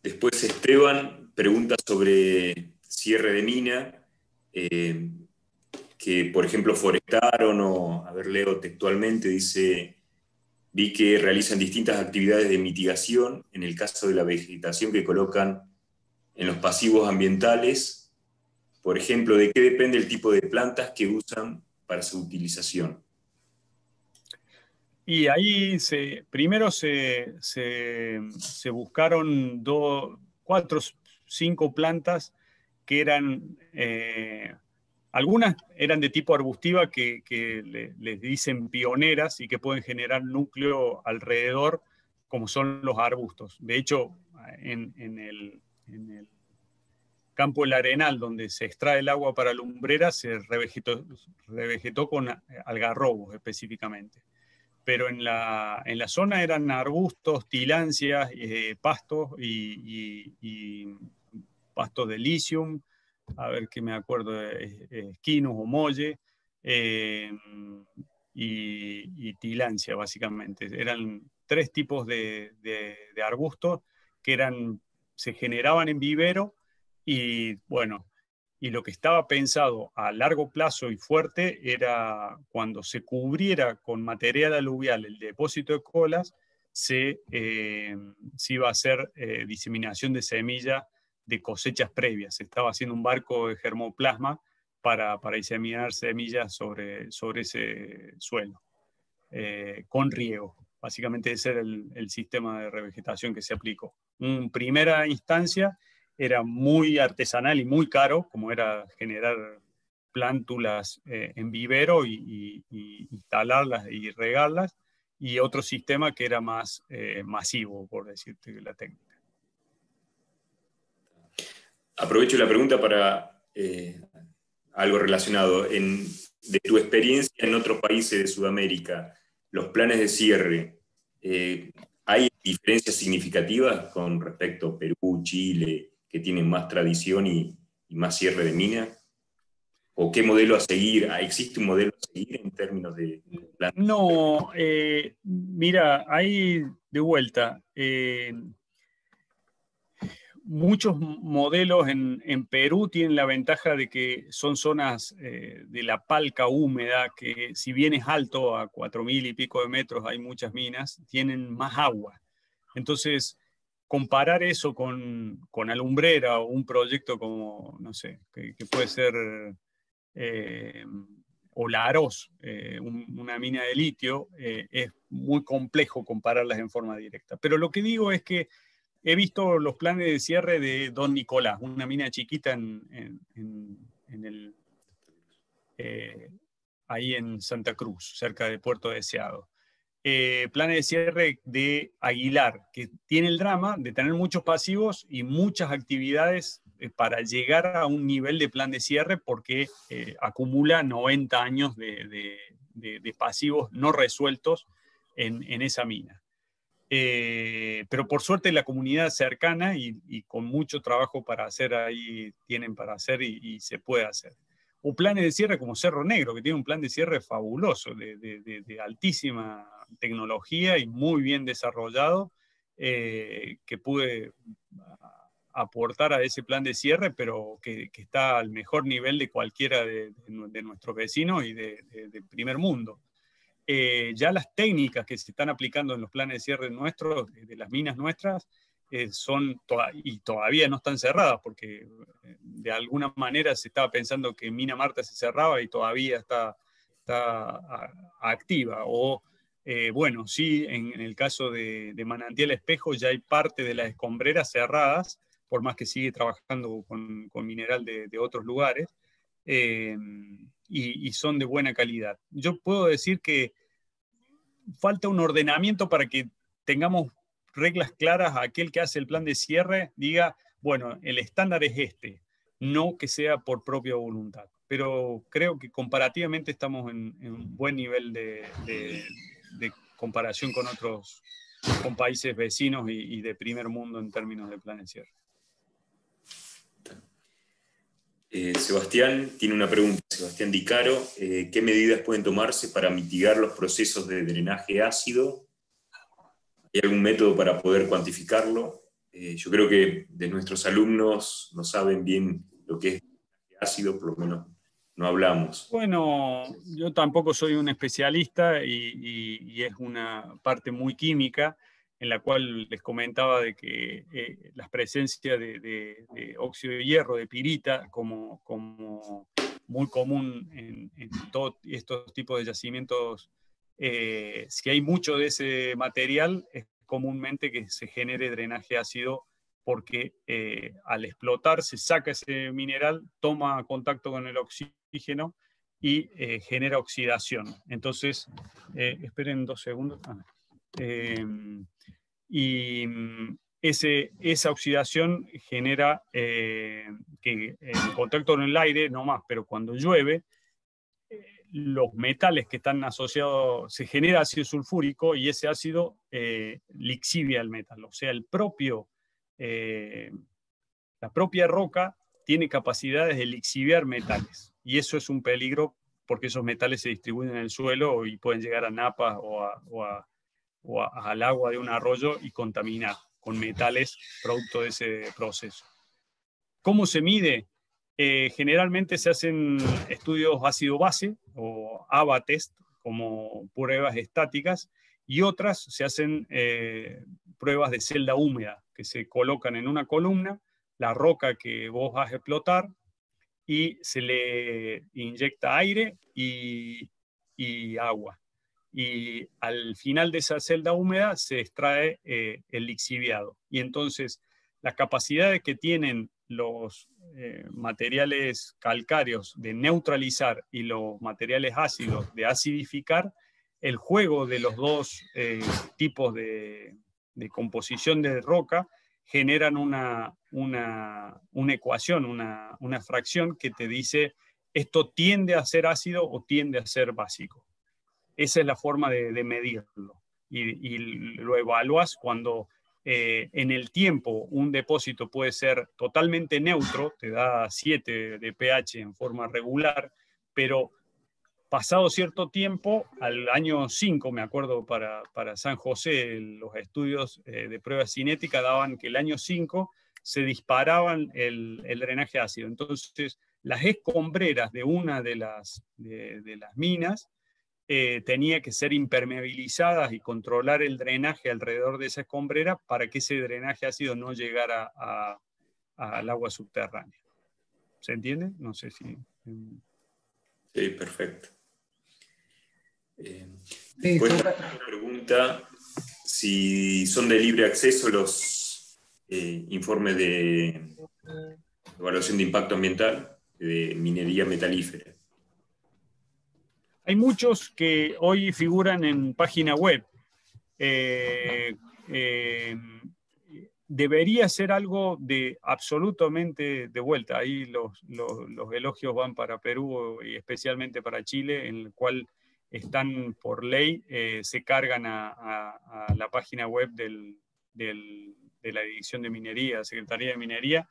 Después Esteban pregunta sobre cierre de mina, que por ejemplo forestaron, o, a ver, leo textualmente, dice: vi que realizan distintas actividades de mitigación en el caso de la vegetación que colocan en los pasivos ambientales. Por ejemplo, ¿de qué depende el tipo de plantas que usan para su utilización? Y ahí primero se buscaron 4 o 5 plantas que eran, algunas eran de tipo arbustiva, que les dicen pioneras y que pueden generar núcleo alrededor, como son los arbustos. De hecho, en el campo El Arenal, donde se extrae el agua para lumbrera, se revegetó con algarrobos específicamente. Pero en la zona eran arbustos, tilancias, pastos y pastos de lisium, a ver qué me acuerdo, esquinus o molle, y tilancia, básicamente. Eran 3 tipos de arbustos que se generaban en vivero, y bueno, y lo que estaba pensado a largo plazo y fuerte era cuando se cubriera con material aluvial el depósito de colas, se iba a hacer diseminación de semilla de cosechas previas. Se estaba haciendo un barco de germoplasma para diseminar semillas sobre ese suelo, con riego. Básicamente ese era el sistema de revegetación que se aplicó. En primera instancia era muy artesanal y muy caro, como era generar plántulas en vivero y instalarlas y regarlas, y otro sistema que era más masivo, por decirte la técnica. Aprovecho la pregunta para algo relacionado. De tu experiencia en otros países de Sudamérica, los planes de cierre, ¿hay diferencias significativas con respecto a Perú, Chile, que tienen más tradición y más cierre de mina? ¿O qué modelo a seguir? ¿Existe un modelo a seguir en términos de plan? No, mira, ahí de vuelta, muchos modelos en Perú tienen la ventaja de que son zonas de la palca húmeda, que si bien es alto, a 4.000 y pico de metros hay muchas minas, tienen más agua. Entonces, comparar eso con Alumbrera o un proyecto como, no sé, que puede ser Olaroz, una mina de litio, es muy complejo compararlas en forma directa. Pero lo que digo es que he visto los planes de cierre de Don Nicolás, una mina chiquita ahí en Santa Cruz, cerca de Puerto Deseado. Planes de cierre de Aguilar, que tiene el drama de tener muchos pasivos y muchas actividades para llegar a un nivel de plan de cierre porque acumula 90 años de pasivos no resueltos en esa mina. Pero por suerte la comunidad cercana y con mucho trabajo para hacer ahí, tienen para hacer y se puede hacer. O planes de cierre como Cerro Negro, que tiene un plan de cierre fabuloso, de altísima tecnología y muy bien desarrollado, que pude aportar a ese plan de cierre, pero que está al mejor nivel de cualquiera de nuestros vecinos y de primer mundo. Ya las técnicas que se están aplicando en los planes de cierre nuestros, de las minas nuestras, y todavía no están cerradas, porque de alguna manera se estaba pensando que Mina Marta se cerraba y todavía está activa. O, bueno, sí, en el caso de Manantial Espejo ya hay parte de las escombreras cerradas, por más que sigue trabajando con mineral de otros lugares, y son de buena calidad. Yo puedo decir que falta un ordenamiento para que tengamos reglas claras. Aquel que hace el plan de cierre diga, bueno, el estándar es este, no que sea por propia voluntad. Pero creo que comparativamente estamos en un buen nivel de comparación con países vecinos y de primer mundo en términos de plan de cierre. Sebastián tiene una pregunta, Sebastián Di Caro, ¿qué medidas pueden tomarse para mitigar los procesos de drenaje ácido? ¿Hay algún método para poder cuantificarlo? Yo creo que de nuestros alumnos no saben bien lo que es drenaje ácido, por lo menos no hablamos. Bueno, yo tampoco soy un especialista y es una parte muy química, en la cual les comentaba de que la presencia de óxido de hierro, de pirita, como muy común en todos estos tipos de yacimientos, si hay mucho de ese material, es comúnmente que se genere drenaje ácido, porque al explotar se saca ese mineral, toma contacto con el oxígeno y genera oxidación. Entonces, esperen 2 segundos. Y esa oxidación genera que el contacto con el aire, no más, pero cuando llueve, los metales que están asociados, se genera ácido sulfúrico y ese ácido lixivia el metal. O sea, la propia roca tiene capacidades de lixiviar metales. Y eso es un peligro porque esos metales se distribuyen en el suelo y pueden llegar a napas o al agua de un arroyo y contaminar con metales producto de ese proceso. ¿Cómo se mide? Generalmente se hacen estudios ácido-base o ABA test como pruebas estáticas, y otras se hacen pruebas de celda húmeda que se colocan en una columna, la roca que vos vas a explotar, y se le inyecta aire y agua. Y al final de esa celda húmeda se extrae el lixiviado. Y entonces las capacidades que tienen los materiales calcáreos de neutralizar y los materiales ácidos de acidificar, el juego de los dos tipos de composición de roca generan una ecuación, una fracción que te dice esto tiende a ser ácido o tiende a ser básico. Esa es la forma de medirlo. Y lo evalúas cuando en el tiempo un depósito puede ser totalmente neutro, te da 7 de pH en forma regular, pero pasado cierto tiempo, al año 5, me acuerdo, para San José, los estudios de prueba cinética daban que el año 5 se disparaban el drenaje ácido. Entonces, las escombreras de una de las minas tenía que ser impermeabilizadas y controlar el drenaje alrededor de esa escombrera para que ese drenaje ácido no llegara al agua subterránea. ¿Se entiende? No sé si... Sí, perfecto. Sí, Una pregunta, si son de libre acceso los informes de evaluación de impacto ambiental de minería metalífera. Hay muchos que hoy figuran en página web. debería ser algo de absolutamente de vuelta. Ahí los elogios van para Perú y especialmente para Chile, en el cual están por ley, se cargan a la página web de la Dirección de Minería, Secretaría de Minería,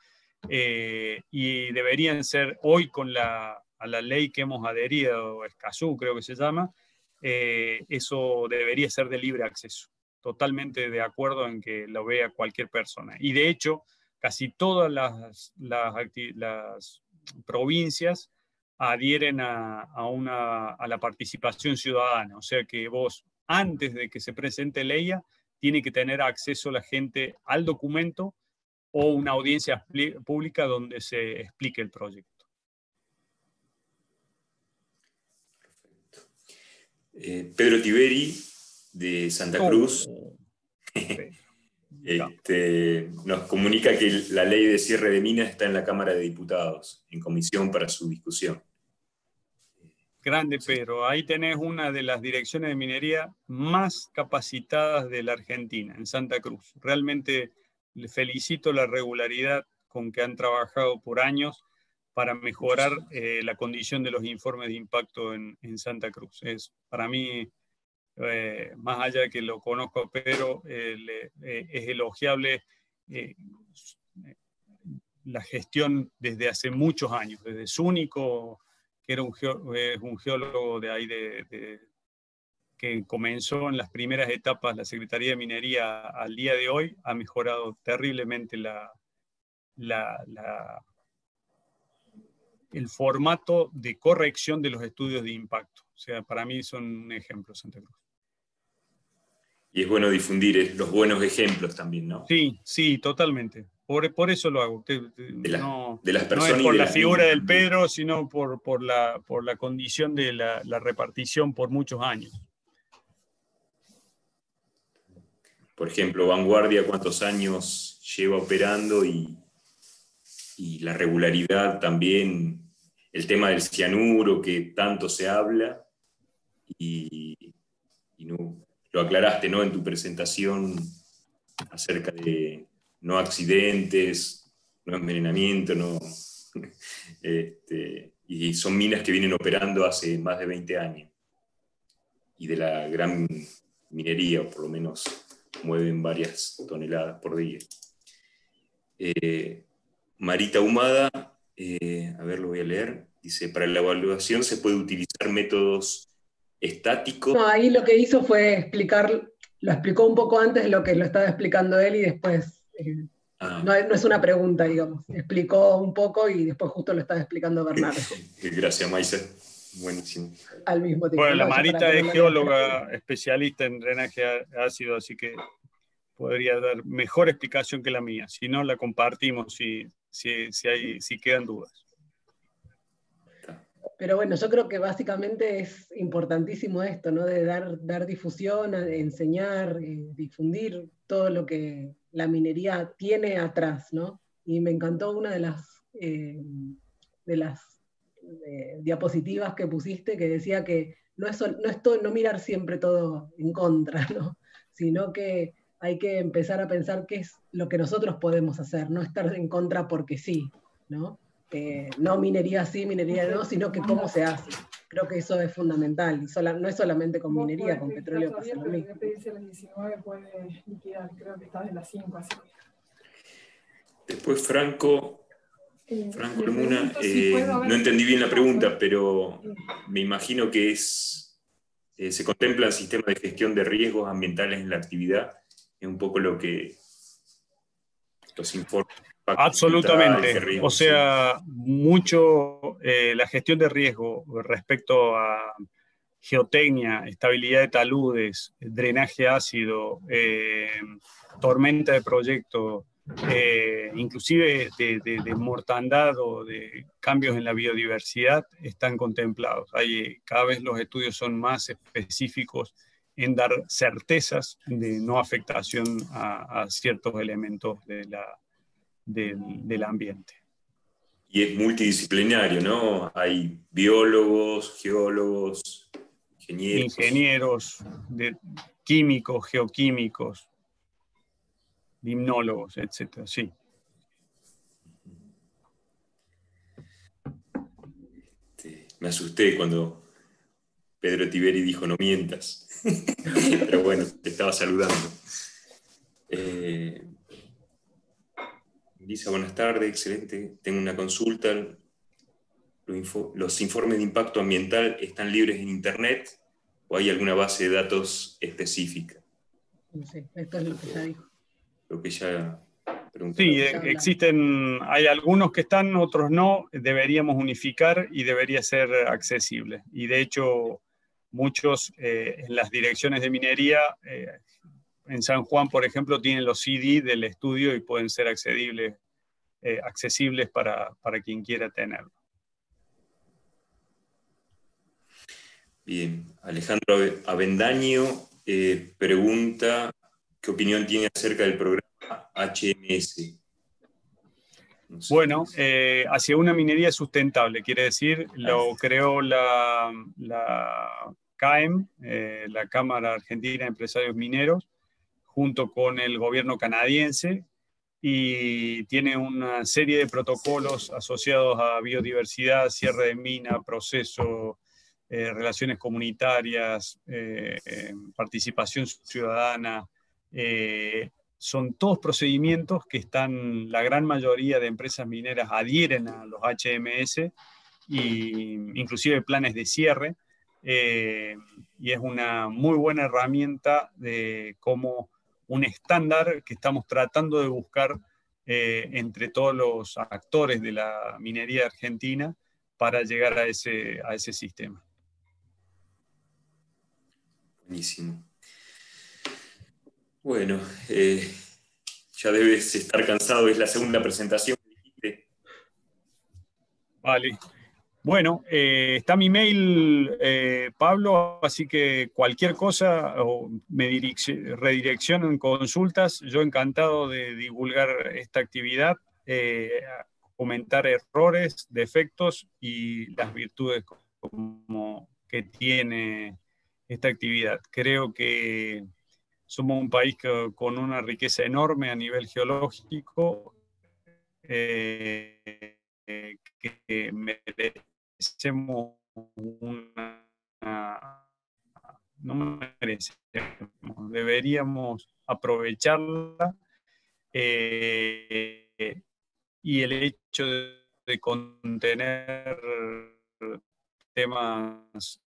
y deberían ser hoy a la ley que hemos adherido, Escazú creo que se llama, eso debería ser de libre acceso. Totalmente de acuerdo en que lo vea cualquier persona. Y de hecho, casi todas las provincias adhieren a la participación ciudadana. O sea que vos, antes de que se presente LEIA, tiene que tener acceso la gente al documento o una audiencia pública donde se explique el proyecto. Pedro Tiberi, de Santa Cruz, nos comunica que la ley de cierre de minas está en la Cámara de Diputados, en comisión para su discusión. Grande Pedro, ahí tenés una de las direcciones de minería más capacitadas de la Argentina, en Santa Cruz. Realmente le felicito la regularidad con que han trabajado por años para mejorar la condición de los informes de impacto en Santa Cruz. Es para mí, más allá de que lo conozco a Pedro, es elogiable la gestión desde hace muchos años, desde Zúñigo, que era un geólogo de ahí que comenzó en las primeras etapas la Secretaría de Minería al día de hoy, ha mejorado terriblemente el formato de corrección de los estudios de impacto. O sea, para mí son un ejemplo Santa Cruz. Y es bueno difundir los buenos ejemplos también, ¿no? Sí, sí, totalmente. Por eso lo hago. De las personas, no es por y de la las figura del también. Pedro, sino por la condición de la repartición por muchos años. Por ejemplo, Vanguardia, ¿cuántos años lleva operando? Y la regularidad también, el tema del cianuro que tanto se habla, y no, lo aclaraste, ¿no?, en tu presentación acerca de no accidentes, no envenenamiento, no, y son minas que vienen operando hace más de 20 años, y de la gran minería, o por lo menos mueven varias toneladas por día. Marita Humada, a ver, lo voy a leer, dice, para la evaluación se puede utilizar métodos estáticos. No, ahí lo que hizo fue explicar, lo explicó un poco antes de lo que lo estaba explicando él y después, no es una pregunta, digamos, explicó un poco y después justo lo estaba explicando Bernardo. Gracias, Maisa, buenísimo. Al mismo tiempo. Bueno, la Marita es geóloga especialista en drenaje ácido, así que podría dar mejor explicación que la mía. Si no, la compartimos si quedan dudas. Pero bueno, yo creo que básicamente es importantísimo esto, ¿no? De dar difusión, enseñar, difundir todo lo que la minería tiene atrás, ¿no? Y me encantó una de las diapositivas que pusiste que decía que no no mirar siempre todo en contra, ¿no? Sino que hay que empezar a pensar qué es lo que nosotros podemos hacer, no estar en contra porque sí, ¿no? No minería sí, minería no, sino que cómo se hace. Creo que eso es fundamental. No es solamente con minería, con petróleo pasa lo mismo. Dice las 19 puede liquidar, creo que está de las 5, así que. Después Franco Luna, no entendí bien la pregunta, pero me imagino que se contemplan sistemas de gestión de riesgos ambientales en la actividad. Es un poco lo que los informes. Absolutamente. O sea, mucho la gestión de riesgo respecto a geotecnia, estabilidad de taludes, drenaje ácido, tormenta de proyecto, inclusive de mortandad o de cambios en la biodiversidad están contemplados. Cada vez los estudios son más específicos en dar certezas de no afectación a ciertos elementos del ambiente. Y es multidisciplinario, ¿no? Hay biólogos, geólogos, ingenieros, químicos, geoquímicos. limnólogos, etcétera. Sí. Me asusté cuando Pedro Tiberi dijo no mientas. Pero bueno, te estaba saludando. Lisa, buenas tardes, excelente. Tengo una consulta. ¿Los informes de impacto ambiental están libres en Internet o hay alguna base de datos específica? Sí, esto es lo que ya dijo. Lo que ya preguntó. Sí, existen, hay algunos que están, otros no. Deberíamos unificar y debería ser accesible. Y de hecho, muchos en las direcciones de minería, en San Juan, por ejemplo, tienen los CD del estudio y pueden ser accesibles para quien quiera tenerlo. Bien, Alejandro Avendaño pregunta qué opinión tiene acerca del programa HMS. No sé. Bueno, hacia una minería sustentable, quiere decir, lo creó la CAEM, la Cámara Argentina de Empresarios Mineros, junto con el gobierno canadiense, y tiene una serie de protocolos asociados a biodiversidad, cierre de mina, proceso, relaciones comunitarias, participación ciudadana. Son todos procedimientos que la gran mayoría de empresas mineras adhieren a los HMS, inclusive planes de cierre, y es una muy buena herramienta de cómo un estándar que estamos tratando de buscar entre todos los actores de la minería argentina para llegar a ese sistema. Buenísimo. Bueno, ya debes estar cansado, es la segunda presentación que dijiste. Vale. Bueno, está mi mail, Pablo, así que cualquier cosa o me redireccionen consultas, yo encantado de divulgar esta actividad, comentar errores, defectos y las virtudes que tiene esta actividad. Creo que somos un país con una riqueza enorme a nivel geológico, que merecemos no merecemos, deberíamos aprovecharla, y el hecho de contener temas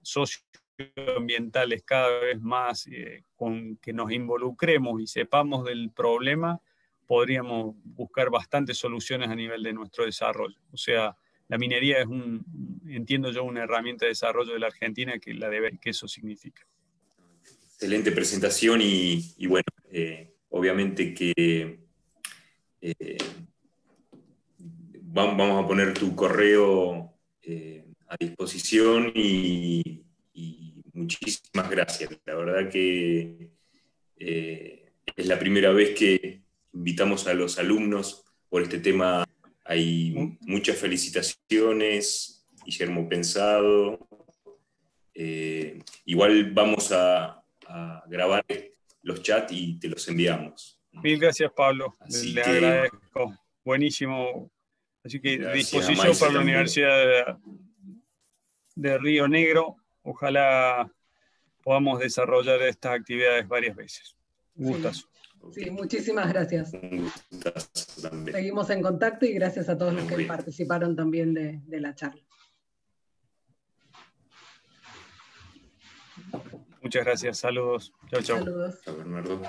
socioambientales cada vez más, con que nos involucremos y sepamos del problema, podríamos buscar bastantes soluciones a nivel de nuestro desarrollo. O sea, la minería es entiendo yo, una herramienta de desarrollo de la Argentina que eso significa. Excelente presentación y bueno, obviamente que vamos a poner tu correo a disposición y muchísimas gracias. La verdad que es la primera vez que invitamos a los alumnos por este tema. Hay muchas felicitaciones, Guillermo Pensado. Igual vamos a grabar los chats y te los enviamos. Mil gracias, Pablo. Así Le que, agradezco. Buenísimo. Así que disposición para la también. Universidad de Río Negro. Ojalá podamos desarrollar estas actividades varias veces. Un gustazo. Sí, muchísimas gracias. Un gustazo también. Seguimos en contacto y gracias a todos los que participaron también de la charla. Muchas gracias. Saludos. Chau, chau. Saludos. Chao, Bernardo.